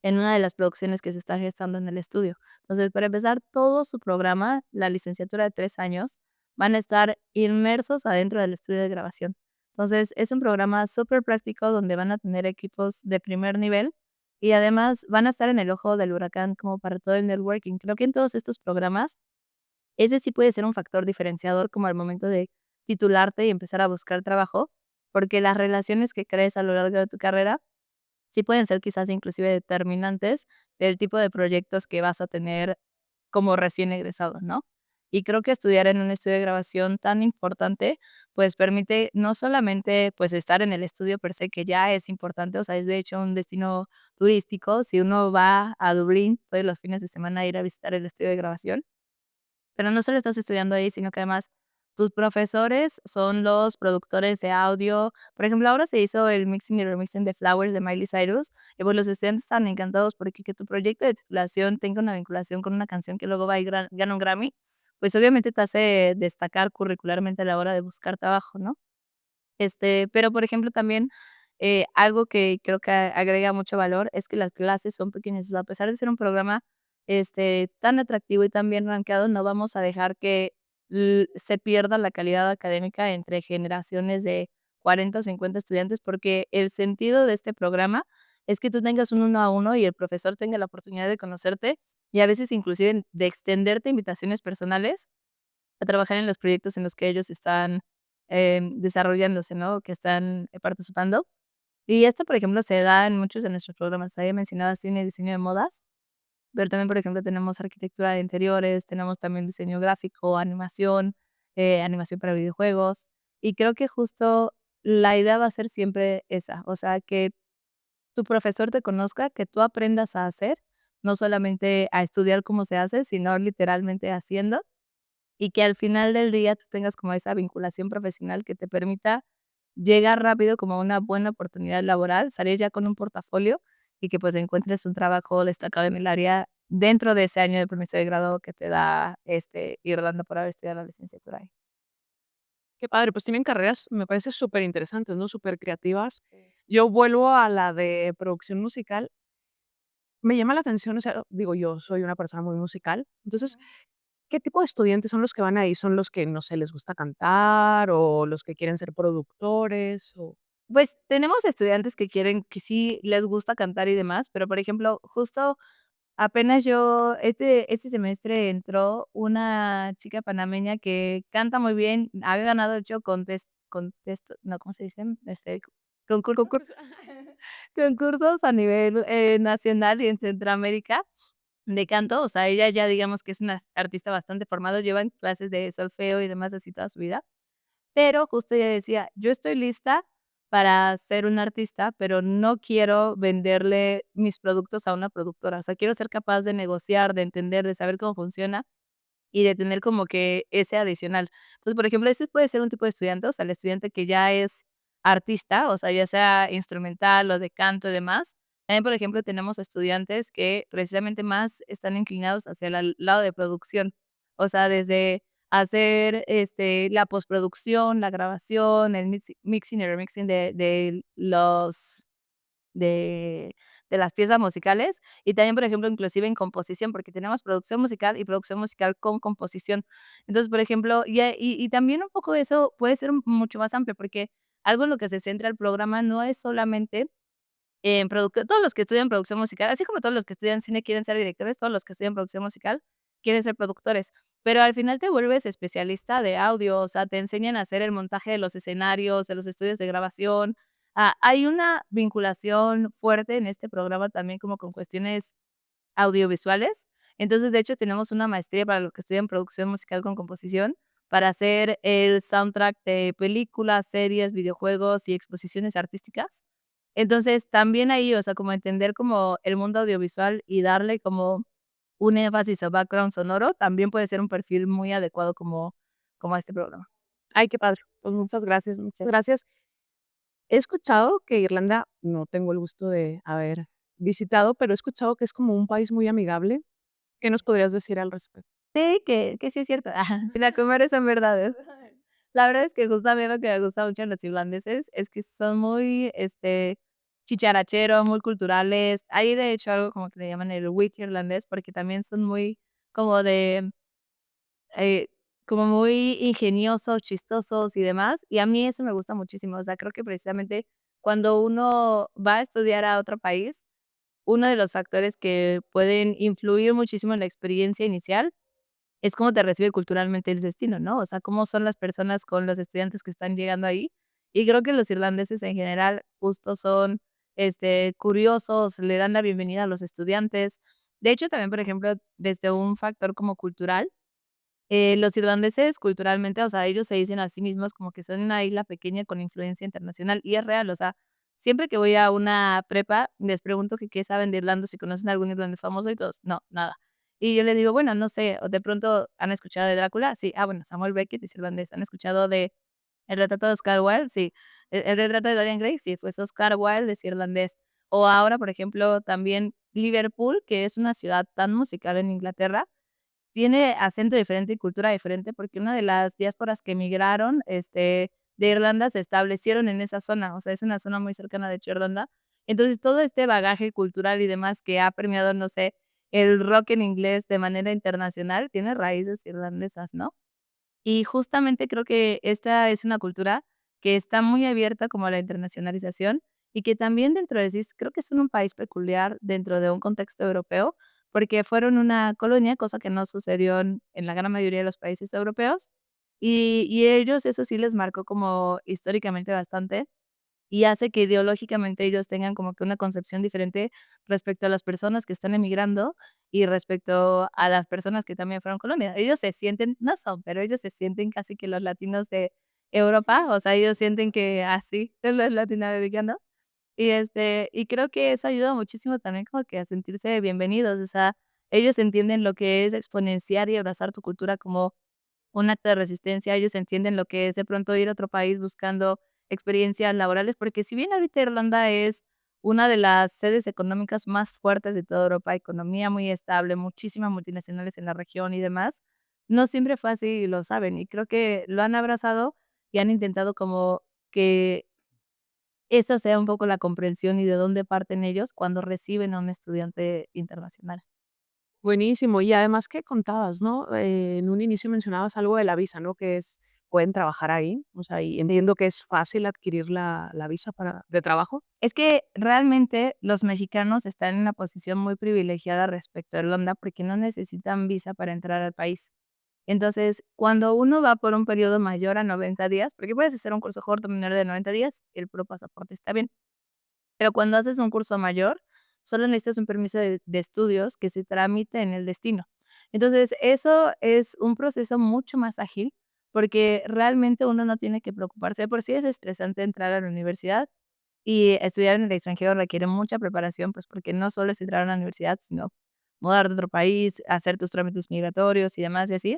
en una de las producciones que se está gestando en el estudio. Entonces, para empezar, todo su programa, la licenciatura de 3 años, van a estar inmersos adentro del estudio de grabación. Entonces, es un programa súper práctico donde van a tener equipos de primer nivel y además van a estar en el ojo del huracán como para todo el networking. Creo que en todos estos programas, ese sí puede ser un factor diferenciador como al momento de titularte y empezar a buscar trabajo, porque las relaciones que crees a lo largo de tu carrera sí pueden ser quizás inclusive determinantes del tipo de proyectos que vas a tener como recién egresado, ¿no? Y creo que estudiar en un estudio de grabación tan importante, pues permite no solamente pues estar en el estudio per se, que ya es importante, o sea, es de hecho un destino turístico. Si uno va a Dublín, puede los fines de semana ir a visitar el estudio de grabación, pero no solo estás estudiando ahí, sino que además tus profesores son los productores de audio. Por ejemplo, ahora se hizo el mixing y remixing de Flowers de Miley Cyrus, y pues los estudiantes están encantados porque que tu proyecto de titulación tenga una vinculación con una canción que luego va y gana un Grammy, pues obviamente te hace destacar curricularmente a la hora de buscar trabajo, ¿no? Pero, por ejemplo, también, algo que creo que agrega mucho valor es que las clases son pequeñas. O sea, a pesar de ser un programa, tan atractivo y tan bien rankeado, no vamos a dejar que se pierda la calidad académica entre generaciones de 40 o 50 estudiantes, porque el sentido de este programa es que tú tengas un uno a uno y el profesor tenga la oportunidad de conocerte y a veces inclusive de extenderte invitaciones personales a trabajar en los proyectos en los que ellos están, desarrollándose, ¿no? Que están, participando. Y esto, por ejemplo, se da en muchos de nuestros programas. Había mencionado cine y diseño de modas. pero también, por ejemplo, tenemos arquitectura de interiores, tenemos también diseño gráfico, animación, animación para videojuegos, y creo que justo la idea va a ser siempre esa, o sea, que tu profesor te conozca, que tú aprendas a hacer, no solamente a estudiar cómo se hace, sino literalmente haciendo, y que al final del día tú tengas como esa vinculación profesional que te permita llegar rápido como a una buena oportunidad laboral, salir ya con un portafolio y que, pues, encuentres un trabajo destacado en el área dentro de ese año de permiso de grado que te da, Irlanda por haber estudiado la licenciatura ahí. Qué padre, pues tienen carreras, me parece súper interesantes, ¿no? Súper creativas. Sí. Yo vuelvo a la de producción musical. Me llama la atención, o sea, digo, yo soy una persona muy musical. Entonces, ¿qué tipo de estudiantes son los que van ahí? ¿Son los que, no sé, les gusta cantar o los que quieren ser productores? O Pues, tenemos estudiantes que quieren que sí les gusta cantar y demás, pero, por ejemplo, justo apenas yo este semestre entró una chica panameña que canta muy bien, ha ganado, de hecho, contesto no, ¿cómo se dice? Concursos concursos a nivel, nacional y en Centroamérica de canto, o sea, ella ya digamos que es una artista bastante formada, lleva en clases de solfeo y demás así toda su vida. Pero justo ella decía: "Yo estoy lista para ser una artista, pero no quiero venderle mis productos a una productora". O sea, quiero ser capaz de negociar, de entender, de saber cómo funciona y de tener como que ese adicional. Entonces, por ejemplo, ese puede ser un tipo de estudiante, o sea, el estudiante que ya es artista, o sea, ya sea instrumental o de canto y demás. También, por ejemplo, tenemos estudiantes que precisamente más están inclinados hacia el lado de producción. O sea, desde hacer, la postproducción, la grabación, el mixing y remixing de los de de las piezas musicales, y también, por ejemplo, inclusive en composición, porque tenemos producción musical y producción musical con composición. Entonces, por ejemplo, y también un poco eso puede ser mucho más amplio, porque algo en lo que se centra el programa no es solamente en producto todos los que estudian producción musical, así como todos los que estudian cine quieren ser directores, todos los que estudian producción musical quieren ser productores, pero al final te vuelves especialista de audio, o sea, te enseñan a hacer el montaje de los escenarios, de los estudios de grabación. Hay una vinculación fuerte en este programa también como con cuestiones audiovisuales. Entonces, de hecho, tenemos una maestría para los que estudian producción musical con composición, para hacer el soundtrack de películas, series, videojuegos y exposiciones artísticas. Entonces, también ahí, o sea, como entender como el mundo audiovisual y darle como un énfasis o background sonoro, también puede ser un perfil muy adecuado como a este programa. ay, qué padre. Pues muchas gracias, muchas gracias. He escuchado que Irlanda, no tengo el gusto de haber visitado, pero he escuchado que es como un país muy amigable. ¿Qué nos podrías decir al respecto? Sí, que sí es cierto. Y la comer son verdades. La verdad es que justamente lo que me gusta mucho de los irlandeses es que son muy, chicharacheros, muy culturales. Hay, de hecho, algo como que le llaman el wit irlandés, porque también son muy como de, eh, como muy ingeniosos, chistosos y demás, y a mí eso me gusta muchísimo. O sea, creo que precisamente cuando uno va a estudiar a otro país, uno de los factores que pueden influir muchísimo en la experiencia inicial es cómo te recibe culturalmente el destino, ¿no? O sea, cómo son las personas con los estudiantes que están llegando ahí. Y creo que los irlandeses en general justo son, curiosos, le dan la bienvenida a los estudiantes. De hecho, también, por ejemplo, desde un factor como cultural, los irlandeses culturalmente, o sea, ellos se dicen a sí mismos como que son una isla pequeña con influencia internacional, y es real, o sea, siempre que voy a una prepa, les pregunto que qué saben de Irlanda, si conocen algún irlandés famoso, y todos, no, nada. Y yo le digo, bueno, no sé, o de pronto, ¿han escuchado de Drácula? Sí, bueno, Samuel Beckett es irlandés. ¿Han escuchado de El retrato de Oscar Wilde? Sí. El retrato de Dorian Gray? Sí, pues Oscar Wilde es irlandés. O ahora, por ejemplo, también Liverpool, que es una ciudad tan musical en Inglaterra, tiene acento diferente y cultura diferente, porque una de las diásporas que emigraron, de Irlanda se establecieron en esa zona, o sea, es una zona muy cercana, de hecho, a Irlanda. Entonces, todo este bagaje cultural y demás que ha permeado, no sé, el rock en inglés de manera internacional, tiene raíces irlandesas, ¿no? Y justamente creo que esta es una cultura que está muy abierta como a la internacionalización y que también dentro de sí creo que son un país peculiar dentro de un contexto europeo, porque fueron una colonia, cosa que no sucedió en la gran mayoría de los países europeos, y ellos eso sí les marcó como históricamente bastante, y hace que ideológicamente ellos tengan como que una concepción diferente respecto a las personas que están emigrando y respecto a las personas que también fueron colonia. Ellos se sienten, no son, pero ellos se sienten casi que los latinos de Europa, o sea, ellos sienten que así son los latinoamericanos. Y creo que eso ayuda muchísimo también como que a sentirse bienvenidos, o sea, ellos entienden lo que es exponenciar y abrazar tu cultura como un acto de resistencia, ellos entienden lo que es de pronto ir a otro país buscando experiencias laborales, porque si bien ahorita Irlanda es una de las sedes económicas más fuertes de toda Europa, economía muy estable, muchísimas multinacionales en la región y demás, no siempre fue así y lo saben, y creo que lo han abrazado y han intentado como que esa sea un poco la comprensión y de dónde parten ellos cuando reciben a un estudiante internacional. Buenísimo. Y además que contabas, ¿no? En un inicio mencionabas algo de la visa, ¿no? Que es, pueden trabajar ahí. O sea, y entiendo que es fácil adquirir la visa de trabajo. Es que realmente los mexicanos están en una posición muy privilegiada respecto a Irlanda porque no necesitan visa para entrar al país. Entonces, cuando uno va por un periodo mayor a 90 días, porque puedes hacer un curso corto menor de 90 días, el puro pasaporte está bien, pero cuando haces un curso mayor, solo necesitas un permiso de estudios que se tramite en el destino. Entonces, eso es un proceso mucho más ágil porque realmente uno no tiene que preocuparse. De por sí es estresante entrar a la universidad y estudiar en el extranjero requiere mucha preparación, pues porque no solo es entrar a una universidad, sino mudar de otro país, hacer tus trámites migratorios y demás y así.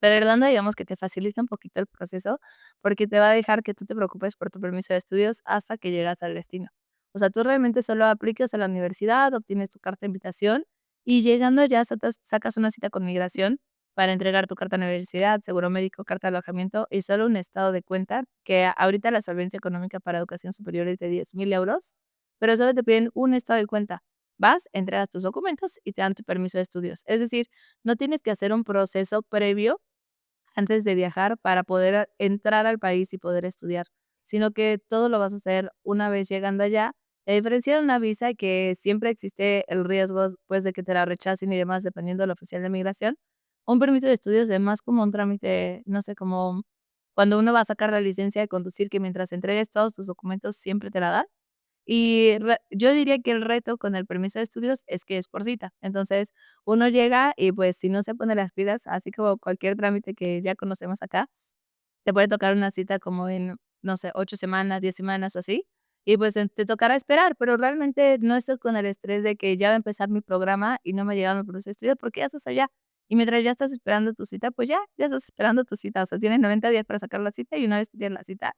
Pero Irlanda, digamos que te facilita un poquito el proceso, porque te va a dejar que tú te preocupes por tu permiso de estudios hasta que llegas al destino. O sea, tú realmente solo aplicas a la universidad, obtienes tu carta de invitación y llegando ya sacas una cita con migración para entregar tu carta de universidad, seguro médico, carta de alojamiento y solo un estado de cuenta, que ahorita la solvencia económica para educación superior es de 10,000 euros, pero solo te piden un estado de cuenta. Vas, entregas tus documentos y te dan tu permiso de estudios. Es decir, no tienes que hacer un proceso previo antes de viajar para poder entrar al país y poder estudiar, sino que todo lo vas a hacer una vez llegando allá. A diferencia de una visa que siempre existe el riesgo, pues, de que te la rechacen y demás, dependiendo del oficial de migración, un permiso de estudios es más como un trámite, no sé, como cuando uno va a sacar la licencia de conducir, que mientras entregues todos tus documentos siempre te la dan. Y yo diría que el reto con el permiso de estudios es que es por cita. Entonces, uno llega y, pues, si no se pone las pilas, así como cualquier trámite que ya conocemos acá, te puede tocar una cita como en, no sé, 8 semanas, 10 semanas o así, y pues, te tocará esperar, pero realmente no estás con el estrés de que ya va a empezar mi programa y no me ha llegado mi permiso de estudios porque ya estás allá. Y mientras ya estás esperando tu cita, pues ya estás esperando tu cita. O sea, tienes 90 días para sacar la cita y una vez que tienes la cita,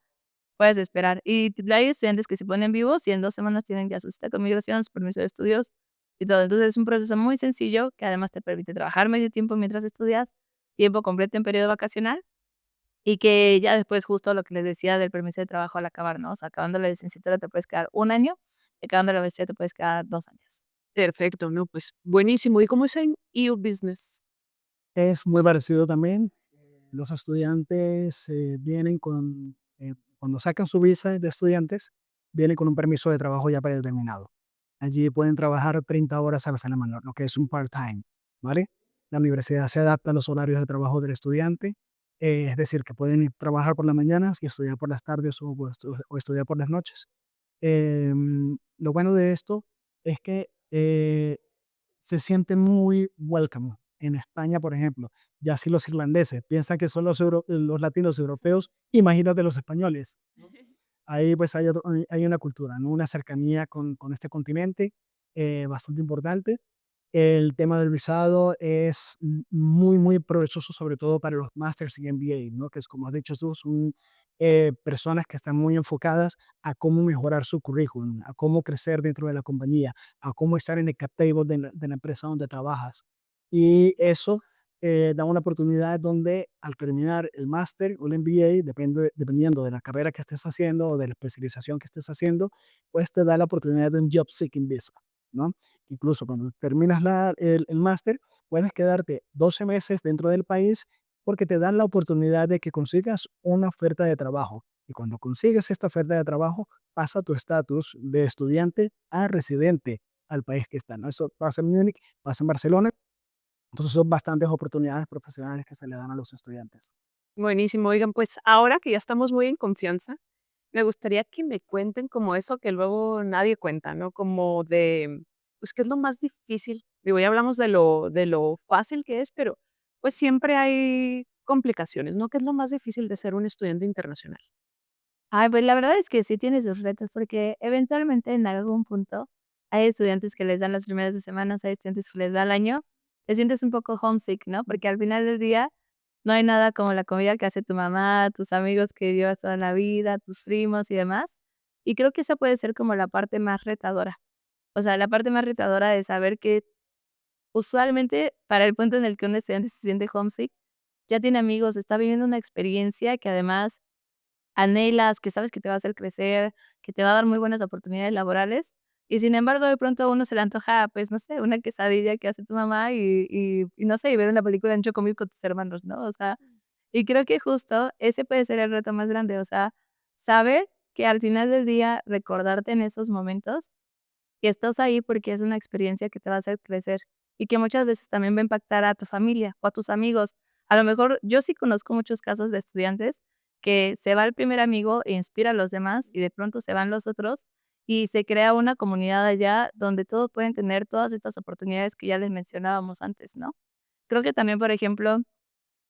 puedes esperar. Y hay estudiantes que se ponen vivos y en 2 semanas tienen ya su cita con migración, su permiso de estudios y todo. Entonces, es un proceso muy sencillo que además te permite trabajar medio tiempo mientras estudias, tiempo completo en periodo vacacional y que ya después justo lo que les decía del permiso de trabajo al acabar, ¿no? O sea, acabando la licenciatura te puedes quedar 1 año, y acabando la maestría te puedes quedar 2 años. Perfecto, ¿no? Pues buenísimo. ¿Y cómo es en EU Business? Es muy parecido también. Los estudiantes cuando sacan su visa de estudiantes, vienen con un permiso de trabajo ya predeterminado. Allí pueden trabajar 30 horas a la semana, lo que es un part-time, ¿vale? La universidad se adapta a los horarios de trabajo del estudiante, es decir, que pueden trabajar por las mañanas y estudiar por las tardes o estudiar por las noches. Lo bueno de esto es que se siente muy welcome. En España, por ejemplo, ya si los irlandeses piensan que son los latinos europeos, imagínate los españoles. Ahí pues hay una cultura, ¿no? Una cercanía con este continente bastante importante. El tema del visado es muy, muy provechoso, sobre todo para los masters y MBA, ¿no? Que es como has dicho tú, son personas que están muy enfocadas a cómo mejorar su currículum, a cómo crecer dentro de la compañía, a cómo estar en el cap table de la empresa donde trabajas. Y eso da una oportunidad donde al terminar el máster o el MBA, dependiendo de la carrera que estés haciendo o de la especialización que estés haciendo, pues te da la oportunidad de un job seeking visa, ¿no? Incluso cuando terminas el máster, puedes quedarte 12 meses dentro del país porque te dan la oportunidad de que consigas una oferta de trabajo. Y cuando consigues esta oferta de trabajo, pasa tu estatus de estudiante a residente al país que está, ¿no? Eso pasa en Múnich, pasa en Barcelona. Entonces son bastantes oportunidades profesionales que se le dan a los estudiantes. Buenísimo. Oigan, pues ahora que ya estamos muy en confianza, Me gustaría que me cuenten como eso que luego nadie cuenta, ¿no? Como de, pues, ¿qué es lo más difícil? Digo, ya hablamos de lo fácil que es, pero pues siempre hay complicaciones, ¿no? ¿Qué es lo más difícil de ser un estudiante internacional? Ay, pues la verdad es que sí tiene sus retos, porque eventualmente en algún punto hay estudiantes que les dan las primeras de semanas, hay estudiantes que les da al año, te sientes un poco homesick, ¿no? Porque al final del día no hay nada como la comida que hace tu mamá, tus amigos que llevas toda la vida, tus primos y demás. Y creo que esa puede ser como la parte más retadora. O sea, la parte más retadora de saber que usualmente para el punto en el que un estudiante se siente homesick, ya tiene amigos, está viviendo una experiencia que además anhelas, que sabes que te va a hacer crecer, que te va a dar muy buenas oportunidades laborales, y sin embargo, de pronto a uno se le antoja, pues, no sé, una quesadilla que hace tu mamá y no sé, y ver una película en Chocomil con tus hermanos, ¿no? O sea, y creo que justo ese puede ser el reto más grande, o sea, saber que al final del día recordarte en esos momentos que estás ahí porque es una experiencia que te va a hacer crecer y que muchas veces también va a impactar a tu familia o a tus amigos. A lo mejor yo sí conozco muchos casos de estudiantes que se va el primer amigo e inspira a los demás y de pronto se van los otros y se crea una comunidad allá donde todos pueden tener todas estas oportunidades que ya les mencionábamos antes, ¿no? Creo que también, por ejemplo,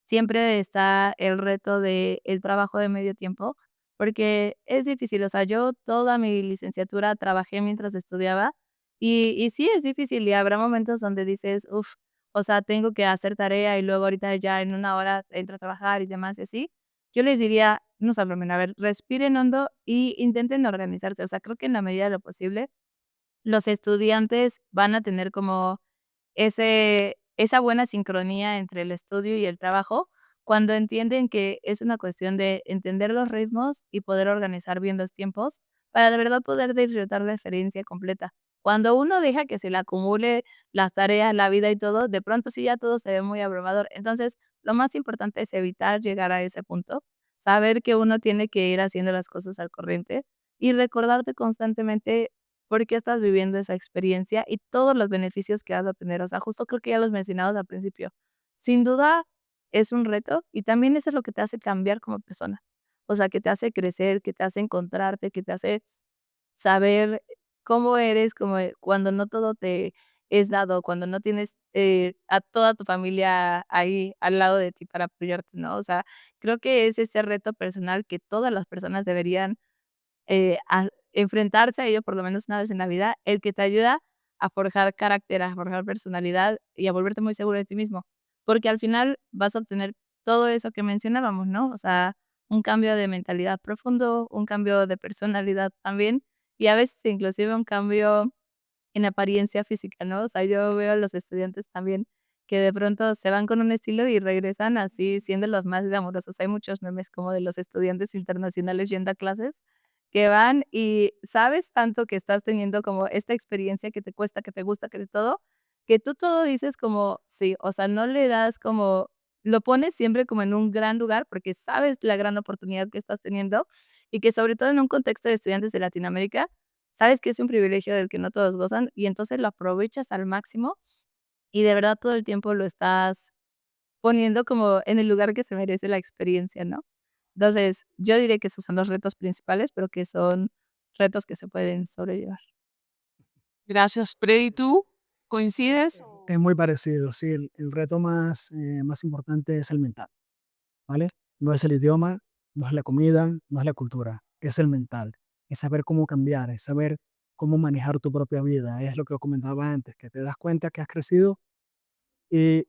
siempre está el reto de el trabajo de medio tiempo, porque es difícil, o sea, yo toda mi licenciatura trabajé mientras estudiaba y sí es difícil y habrá momentos donde dices: "Uf, o sea, tengo que hacer tarea y luego ahorita ya en una hora entro a trabajar", y demás y así. Yo les diría, no se abrumen, a ver, respiren hondo y intenten organizarse, o sea, creo que en la medida de lo posible los estudiantes van a tener como esa buena sincronía entre el estudio y el trabajo, cuando entienden que es una cuestión de entender los ritmos y poder organizar bien los tiempos, para de verdad poder disfrutar la experiencia completa. Cuando uno deja que se le acumule las tareas, la vida y todo, de pronto sí ya todo se ve muy abrumador. Entonces, lo más importante es evitar llegar a ese punto, saber que uno tiene que ir haciendo las cosas al corriente y recordarte constantemente por qué estás viviendo esa experiencia y todos los beneficios que vas a tener. O sea, justo creo que ya los mencionabas al principio. Sin duda es un reto y también eso es lo que te hace cambiar como persona. O sea, que te hace crecer, que te hace encontrarte, que te hace saber cómo eres, como cuando no todo te es dado, cuando no tienes a toda tu familia ahí al lado de ti para apoyarte, ¿no? O sea, creo que es ese reto personal que todas las personas deberían a enfrentarse a ello por lo menos una vez en la vida, el que te ayuda a forjar carácter, a forjar personalidad y a volverte muy seguro de ti mismo. Porque al final vas a obtener todo eso que mencionábamos, ¿no? O sea, un cambio de mentalidad profundo, un cambio de personalidad también, y a veces inclusive un cambio en apariencia física, ¿no? O sea, yo veo a los estudiantes también que de pronto se van con un estilo y regresan así siendo los más glamorosos. Hay muchos memes como de los estudiantes internacionales yendo a clases que van y sabes tanto que estás teniendo como esta experiencia que te cuesta, que te gusta, que de todo, que tú todo dices como sí, o sea, no le das como lo pones siempre como en un gran lugar porque sabes la gran oportunidad que estás teniendo y que sobre todo en un contexto de estudiantes de Latinoamérica, sabes que es un privilegio del que no todos gozan y entonces lo aprovechas al máximo y de verdad todo el tiempo lo estás poniendo como en el lugar que se merece la experiencia, ¿no? Entonces, yo diría que esos son los retos principales, pero que son retos que se pueden sobrellevar. Gracias, Freddy. ¿Y tú coincides? Es muy parecido, sí, el reto más importante es el mental, ¿vale? No es el idioma, no es la comida, no es la cultura, es el mental, es saber cómo cambiar, es saber cómo manejar tu propia vida, es lo que comentaba antes, que te das cuenta que has crecido y,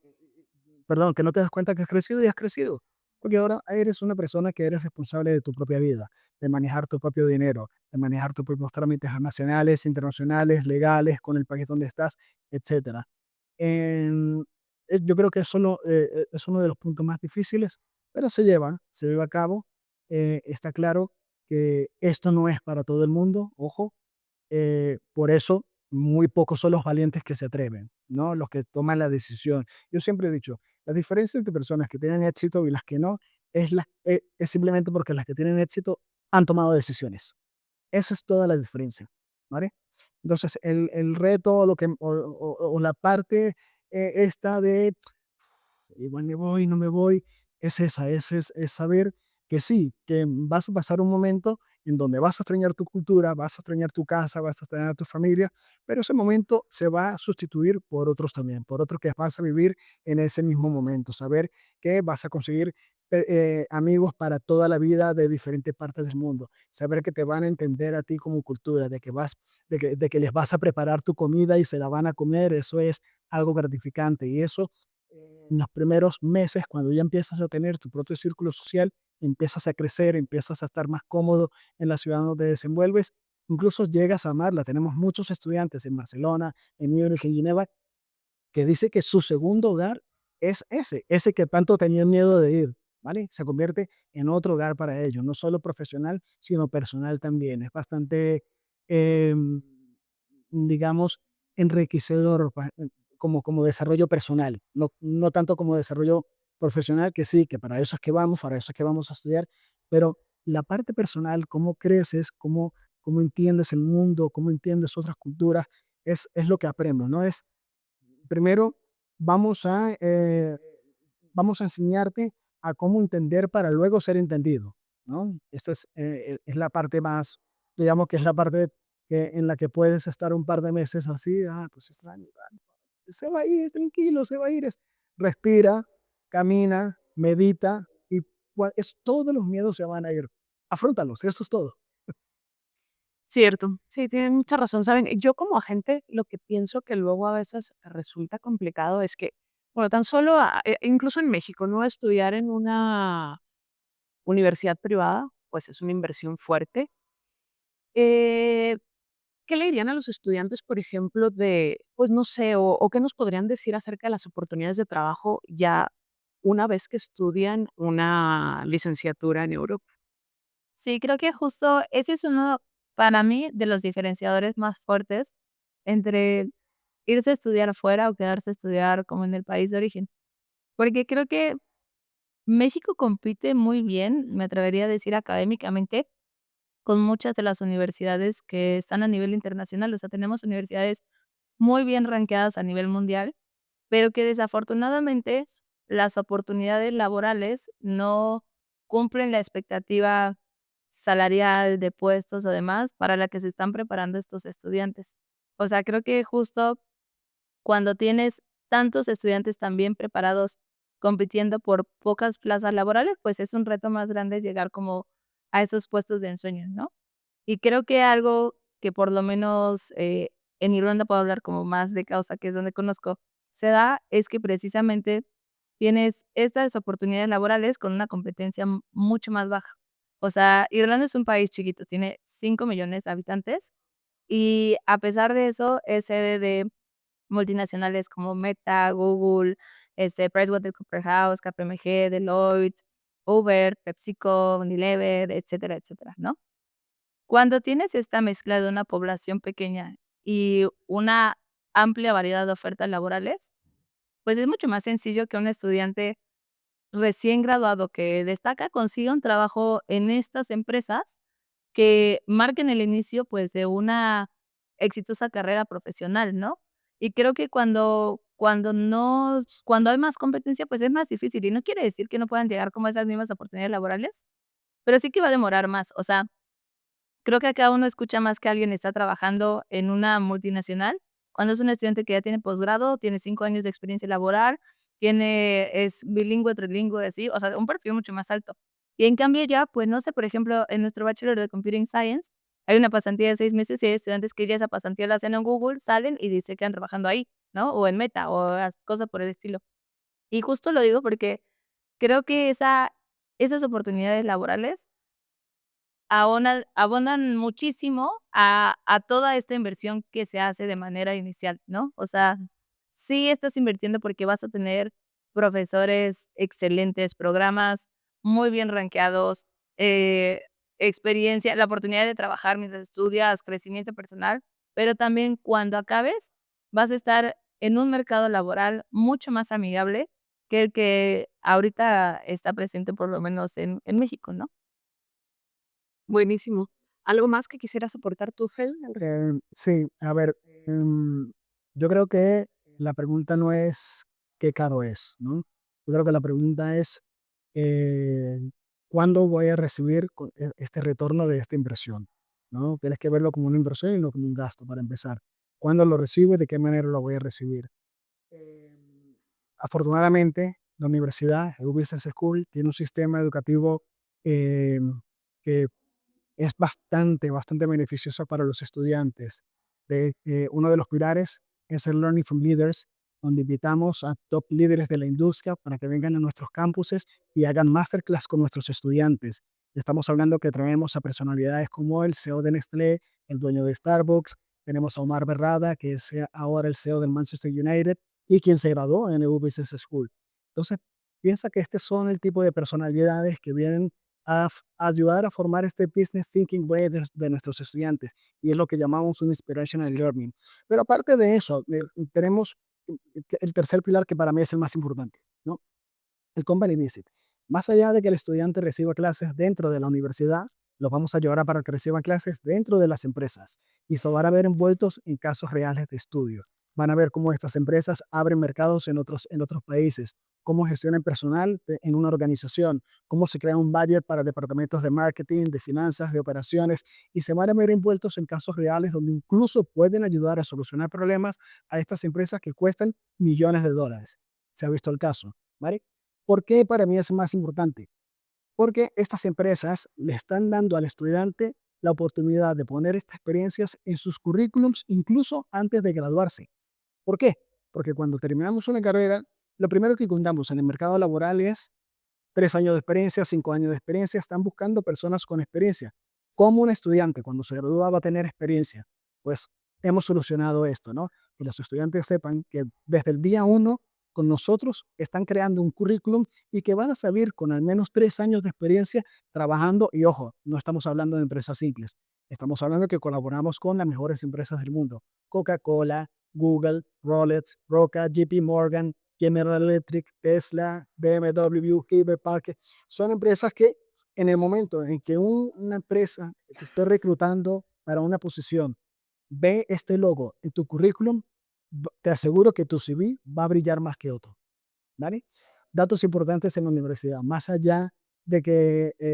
perdón, que no te das cuenta que has crecido y has crecido, porque ahora eres una persona que eres responsable de tu propia vida, de manejar tu propio dinero, de manejar tus propios trámites nacionales, internacionales, legales, con el país donde estás, etcétera. Em, yo creo que eso es uno de los puntos más difíciles, pero se lleva a cabo. Está claro que esto no es para todo el mundo, ojo, por eso muy pocos son los valientes que se atreven, ¿no? Los que toman la decisión. Yo siempre he dicho, la diferencia entre personas que tienen éxito y las que no es simplemente porque las que tienen éxito han tomado decisiones. Esa es toda la diferencia, ¿vale? Entonces, el reto o la parte esta de igual me voy, no me voy, es esa, es saber que sí, que vas a pasar un momento en donde vas a extrañar tu cultura, vas a extrañar tu casa, vas a extrañar a tu familia, pero ese momento se va a sustituir por otros también, por otros que vas a vivir en ese mismo momento, saber que vas a conseguir amigos para toda la vida de diferentes partes del mundo, saber que te van a entender a ti como cultura, de que les vas a preparar tu comida y se la van a comer, eso es algo gratificante y eso en los primeros meses, cuando ya empiezas a tener tu propio círculo social, empiezas a crecer, empiezas a estar más cómodo en la ciudad donde te desenvuelves, incluso llegas a amarla. Tenemos muchos estudiantes en Barcelona, en Múnich, en Ginebra, que dice que su segundo hogar es ese que tanto tenían miedo de ir, ¿vale? Se convierte en otro hogar para ellos, no solo profesional, sino personal también. Es bastante, em, digamos, enriquecedor como desarrollo personal, no tanto como desarrollo profesional, que sí, que para eso es que vamos a estudiar, pero la parte personal, cómo creces, cómo entiendes el mundo, cómo entiendes otras culturas, es lo que aprendo, ¿no? Es primero vamos a, eh, vamos a enseñarte a cómo entender para luego ser entendido, ¿no? Esta es la parte más, digamos que es la parte en la que puedes estar un par de meses así, pues extraño, se va a ir, tranquilo, se va a ir. Respira, camina, medita y todos los miedos se van a ir. Afróntalos, eso es todo. Cierto, sí, tienen mucha razón, ¿saben? Yo como agente lo que pienso que luego a veces resulta complicado es que, bueno, tan solo, incluso en México, ¿no? Estudiar en una universidad privada, pues es una inversión fuerte. Eh, ¿Qué le dirían a los estudiantes, por ejemplo, pues no sé, o qué nos podrían decir acerca de las oportunidades de trabajo ya una vez que estudian una licenciatura en Europa? Sí, creo que justo ese es uno, para mí, de los diferenciadores más fuertes entre irse a estudiar afuera o quedarse a estudiar como en el país de origen. Porque creo que México compite muy bien, me atrevería a decir académicamente, con muchas de las universidades que están a nivel internacional. O sea, tenemos universidades muy bien rankeadas a nivel mundial, pero que desafortunadamente las oportunidades laborales no cumplen la expectativa salarial de puestos o demás para la que se están preparando estos estudiantes. O sea, creo que justo cuando tienes tantos estudiantes tan bien preparados compitiendo por pocas plazas laborales, pues es un reto más grande llegar como a esos puestos de ensueño, ¿no? Y creo que algo que por lo menos, en Irlanda puedo hablar como más de causa, que es donde conozco, se da, es que precisamente tienes estas oportunidades laborales con una competencia mucho más baja. O sea, Irlanda es un país chiquito, tiene 5 millones de habitantes y a pesar de eso es sede de multinacionales como Meta, Google, PricewaterhouseCoopers, KPMG, Deloitte, Uber, PepsiCo, Unilever, etcétera, etcétera, ¿no? Cuando tienes esta mezcla de una población pequeña y una amplia variedad de ofertas laborales, pues es mucho más sencillo que un estudiante recién graduado que destaca consiga un trabajo en estas empresas que marquen el inicio, pues, de una exitosa carrera profesional, ¿no? Y creo que cuando hay más competencia, pues, es más difícil, y no quiere decir que no puedan llegar como a esas mismas oportunidades laborales, pero sí que va a demorar más. O sea, creo que acá uno escucha más que alguien está trabajando en una multinacional, cuando es un estudiante que ya tiene posgrado, tiene 5 años de experiencia laboral, es bilingüe, trilingüe, así, o sea, un perfil mucho más alto. Y en cambio ya, pues, no sé, por ejemplo, en nuestro bachelor de Computing Science, hay una pasantía de 6 meses y hay estudiantes que ya esa pasantía la hacen en Google, salen y se quedan trabajando ahí, ¿no? O en Meta, o cosas por el estilo. Y justo lo digo porque creo que esas oportunidades laborales abonan muchísimo a toda esta inversión que se hace de manera inicial, ¿no? O sea, sí estás invirtiendo porque vas a tener profesores excelentes, programas muy bien rankeados, eh, experiencia, la oportunidad de trabajar mientras estudias, crecimiento personal, pero también cuando acabes vas a estar en un mercado laboral mucho más amigable que el que ahorita está presente, por lo menos en México, ¿no? Buenísimo. ¿Algo más que quisieras aportar tú, Fel? Sí, a ver, yo creo que la pregunta no es qué caro es, ¿no? Yo creo que la pregunta es eh, ¿cuándo voy a recibir este retorno de esta inversión? ¿No? Tienes que verlo como una inversión y no como un gasto para empezar. ¿Cuándo lo recibo y de qué manera lo voy a recibir? Eh, Afortunadamente, la universidad, EU Business School, tiene un sistema educativo eh, que es bastante beneficioso para los estudiantes. Uno de los pilares es el Learning from Leaders, donde invitamos a top líderes de la industria para que vengan a nuestros campuses y hagan masterclass con nuestros estudiantes. Estamos hablando que traemos a personalidades como el CEO de Nestlé, el dueño de Starbucks, tenemos a Omar Berrada, que es ahora el CEO del Manchester United y quien se graduó en EU Business School. Entonces, piensa que estos son el tipo de personalidades que vienen a ayudar a formar este business thinking way de nuestros estudiantes, y es lo que llamamos un inspirational learning. Pero aparte de eso, tenemos el tercer pilar que para mí es el más importante, ¿no? El company visit. Más allá de que el estudiante reciba clases dentro de la universidad, los vamos a llevar a para que reciban clases dentro de las empresas y se van a ver envueltos en casos reales de estudio. Van a ver cómo estas empresas abren mercados en otros países, cómo gestionan personal en una organización, cómo se crea un budget para departamentos de marketing, de finanzas, de operaciones, y se van a ver envueltos en casos reales donde incluso pueden ayudar a solucionar problemas a estas empresas que cuestan millones de dólares. Se ha visto el caso, ¿vale? ¿Por qué para mí es más importante? Porque estas empresas le están dando al estudiante la oportunidad de poner estas experiencias en sus currículums incluso antes de graduarse. ¿Por qué? Porque cuando terminamos una carrera, lo primero que encontramos en el mercado laboral es 3 años de experiencia, 5 años de experiencia. Están buscando personas con experiencia. ¿Cómo un estudiante cuando se gradúa va a tener experiencia? Pues hemos solucionado esto, ¿no? Que los estudiantes sepan que desde el día uno con nosotros están creando un currículum y que van a salir con al menos 3 años de experiencia trabajando. Y ojo, no estamos hablando de empresas simples. Estamos hablando que colaboramos con las mejores empresas del mundo. Coca-Cola, Google, Rolex, Roca, JP Morgan, General Electric, Tesla, BMW, Hewlett Packard, son empresas que en el momento en que una empresa te esté reclutando para una posición, ve este logo en tu currículum, te aseguro que tu CV va a brillar más que otro, ¿vale? Datos importantes en la universidad, más allá de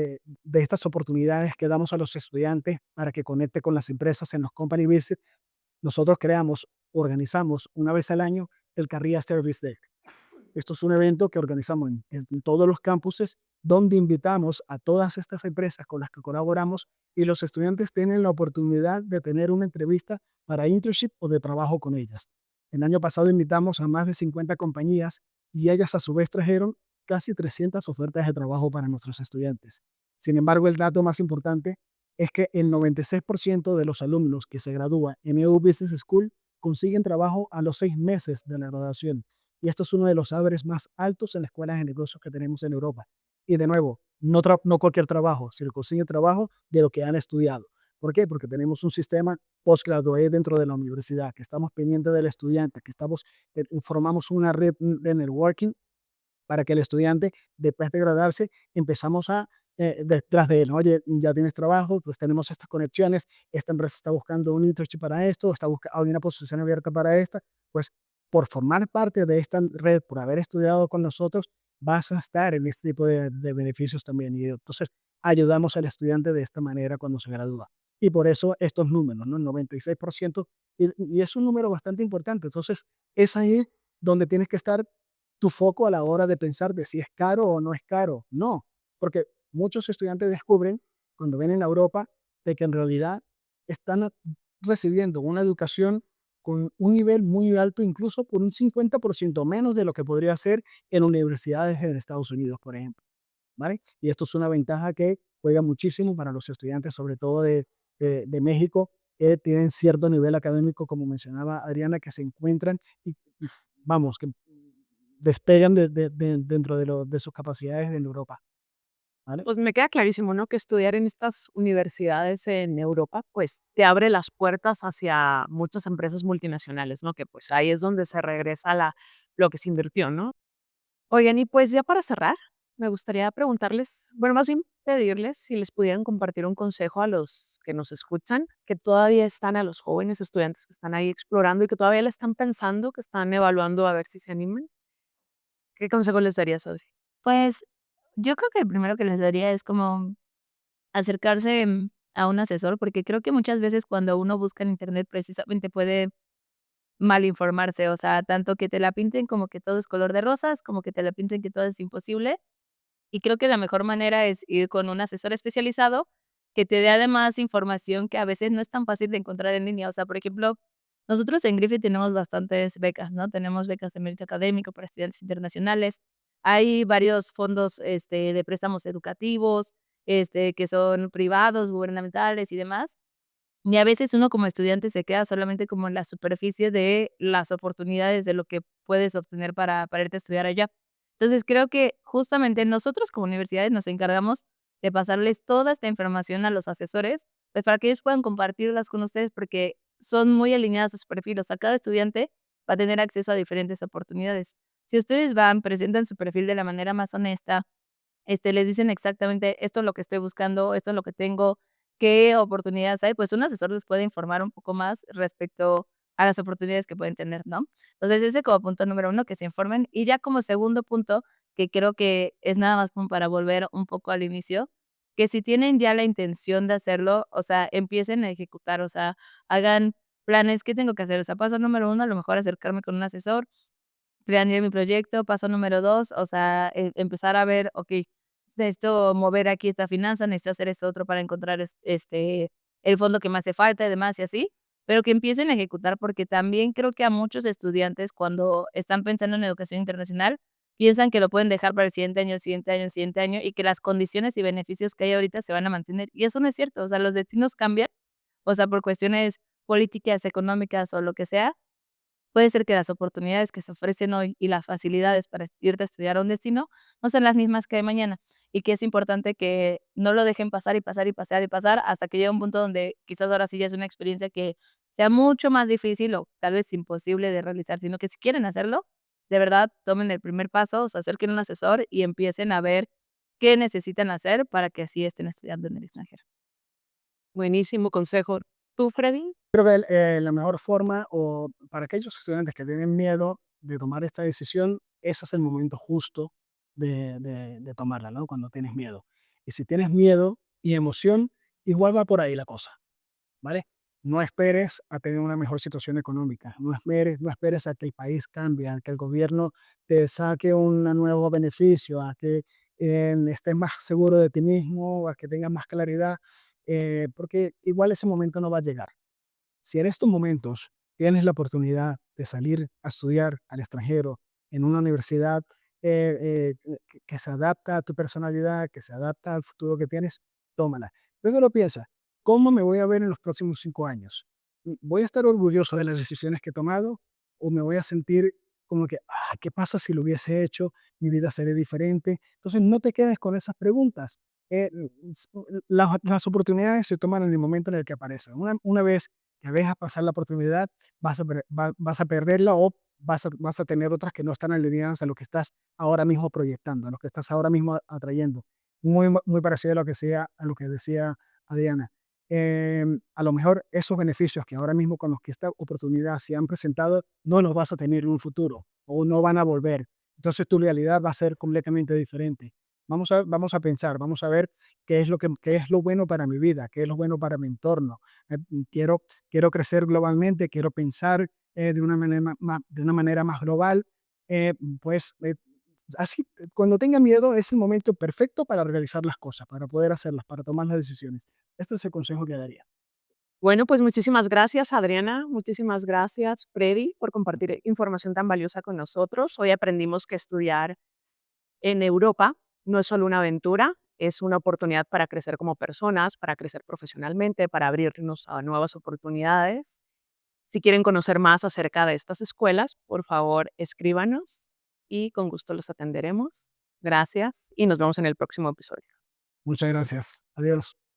estas oportunidades que damos a los estudiantes para que conecte con las empresas en los company visits, nosotros organizamos una vez al año el Career Service Day. Esto es un evento que organizamos en todos los campuses, donde invitamos a todas estas empresas con las que colaboramos y los estudiantes tienen la oportunidad de tener una entrevista para internship o de trabajo con ellas. El año pasado invitamos a más de 50 compañías y ellas a su vez trajeron casi 300 ofertas de trabajo para nuestros estudiantes. Sin embargo, el dato más importante es que el 96% de los alumnos que se gradúan en EU Business School consiguen trabajo a los 6 meses de la graduación. Y esto es uno de los sabres más altos en las escuelas de negocios que tenemos en Europa. Y de nuevo, no cualquier trabajo, sino consiguen trabajo de lo que han estudiado. ¿Por qué? Porque tenemos un sistema postgraduate dentro de la universidad, que estamos pendientes del estudiante, formamos una red de networking para que el estudiante, después de graduarse, empezamos detrás de él, ¿no? Oye, ya tienes trabajo, pues tenemos estas conexiones, esta empresa está buscando un internship para esto, hay una posición abierta para esta, pues por formar parte de esta red, por haber estudiado con nosotros, vas a estar en este tipo de beneficios también. Y entonces ayudamos al estudiante de esta manera cuando se gradúa. Y por eso estos números, ¿no? El 96%, y es un número bastante importante. Entonces, es ahí donde tienes que estar tu foco a la hora de pensar de si es caro o no es caro. No, porque muchos estudiantes descubren cuando vienen a Europa de que en realidad están recibiendo una educación con un nivel muy alto, incluso por un 50% menos de lo que podría ser en universidades en Estados Unidos, por ejemplo, ¿vale? Y esto es una ventaja que juega muchísimo para los estudiantes, sobre todo de México, que tienen cierto nivel académico, como mencionaba Adriana, que se encuentran y vamos, que despegan dentro de sus capacidades en Europa, ¿vale? Pues me queda clarísimo, ¿no? Que estudiar en estas universidades en Europa, pues te abre las puertas hacia muchas empresas multinacionales, ¿no? Que pues ahí es donde se regresa lo que se invirtió, ¿no? Oigan, y pues ya para cerrar, me gustaría preguntarles, bueno, más bien pedirles si les pudieran compartir un consejo a los que nos escuchan, que todavía están, a los jóvenes estudiantes que están ahí explorando y que todavía la están pensando, que están evaluando a ver si se animan. ¿Qué consejo les darías, Audrey? Pues Yo creo que el primero que les daría es como acercarse, a un asesor, porque creo que muchas veces cuando uno busca en Internet precisamente puede mal informarse, o sea, tanto que te la pinten como que todo es color de rosas, como que te la pinten que todo es imposible. Y creo que la mejor manera es ir con un asesor especializado que te dé además información que a veces no es tan fácil de encontrar en línea. O sea, por ejemplo, nosotros en Griffith tenemos bastantes becas, ¿no? Tenemos becas de mérito académico para estudiantes internacionales. Hay varios fondos, de préstamos educativos, que son privados, gubernamentales y demás. Y a veces uno como estudiante se queda solamente como en la superficie de las oportunidades de lo que puedes obtener para irte a estudiar allá. Entonces, creo que justamente nosotros como universidades nos encargamos de pasarles toda esta información a los asesores, pues para que ellos puedan compartirlas con ustedes, porque son muy alineadas a su perfil. O sea, cada estudiante va a tener acceso a diferentes oportunidades. Si ustedes van, presentan su perfil de la manera más honesta, les dicen exactamente: "Esto es lo que estoy buscando, esto es lo que tengo, qué oportunidades hay", pues un asesor les puede informar un poco más respecto a las oportunidades que pueden tener, ¿no? Entonces, ese como punto número uno, que se informen. Y ya como segundo punto, que creo que es nada más como para volver un poco al inicio, que si tienen ya la intención de hacerlo, o sea, empiecen a ejecutar, o sea, hagan planes, ¿qué tengo que hacer? O sea, paso número uno, a lo mejor acercarme con un asesor, planeé mi proyecto. Paso número 2, o sea, empezar a ver, okey, necesito mover aquí esta finanza, necesito hacer esto otro para encontrar el fondo que me hace falta y demás y así, pero que empiecen a ejecutar, porque también creo que a muchos estudiantes cuando están pensando en educación internacional, piensan que lo pueden dejar para el siguiente año, el siguiente año, el siguiente año, y que las condiciones y beneficios que hay ahorita se van a mantener, y eso no es cierto. O sea, los destinos cambian, o sea, por cuestiones políticas, económicas o lo que sea. Puede ser que las oportunidades que se ofrecen hoy y las facilidades para irte a estudiar a un destino no sean las mismas que de mañana, y que es importante que no lo dejen pasar y pasar y pasar y pasar hasta que llegue un punto donde quizás ahora sí ya es una experiencia que sea mucho más difícil o tal vez imposible de realizar, sino que si quieren hacerlo, de verdad tomen el primer paso, o se acerquen a un asesor y empiecen a ver qué necesitan hacer para que así estén estudiando en el extranjero. Buenísimo consejo. ¿Tú, Freddy? Creo que la mejor forma, o para aquellos estudiantes que tienen miedo de tomar esta decisión, ese es el momento justo de tomarla, ¿no? Cuando tienes miedo. Y si tienes miedo y emoción, igual va por ahí la cosa, ¿vale? No esperes a tener una mejor situación económica, no esperes a que el país cambie, a que el gobierno te saque un nuevo beneficio, a que estés más seguro de ti mismo, a que tengas más claridad, porque igual ese momento no va a llegar. Si en estos momentos tienes la oportunidad de salir a estudiar al extranjero en una universidad que se adapta a tu personalidad, que se adapta al futuro que tienes, tómala. Luego lo piensa, ¿cómo me voy a ver en los próximos 5 años? ¿Voy a estar orgulloso de las decisiones que he tomado o me voy a sentir como que, ¿qué pasa si lo hubiese hecho? Mi vida sería diferente. Entonces, no te quedes con esas preguntas. Las oportunidades se toman en el momento en el que aparecen. Una vez que dejas pasar la oportunidad, vas a perderla o vas a tener otras que no están alineadas a lo que estás ahora mismo proyectando, a lo que estás ahora mismo atrayendo. Muy parecido a lo que decía Adriana. A lo mejor esos beneficios que ahora mismo con los que esta oportunidad se han presentado, no los vas a tener en un futuro o no van a volver. Entonces tu realidad va a ser completamente diferente. Vamos a pensar, vamos a ver qué es lo bueno para mi vida, qué es lo bueno para mi entorno. Quiero crecer globalmente, quiero pensar de una manera más global. Pues así, cuando tenga miedo es el momento perfecto para realizar las cosas, para poder hacerlas, para tomar las decisiones. Este es el consejo que daría. Bueno, pues muchísimas gracias, Adriana. Muchísimas gracias, Freddy, por compartir información tan valiosa con nosotros. Hoy aprendimos que estudiar en Europa no es solo una aventura, es una oportunidad para crecer como personas, para crecer profesionalmente, para abrirnos a nuevas oportunidades. Si quieren conocer más acerca de estas escuelas, por favor, escríbanos y con gusto los atenderemos. Gracias y nos vemos en el próximo episodio. Muchas gracias. Adiós.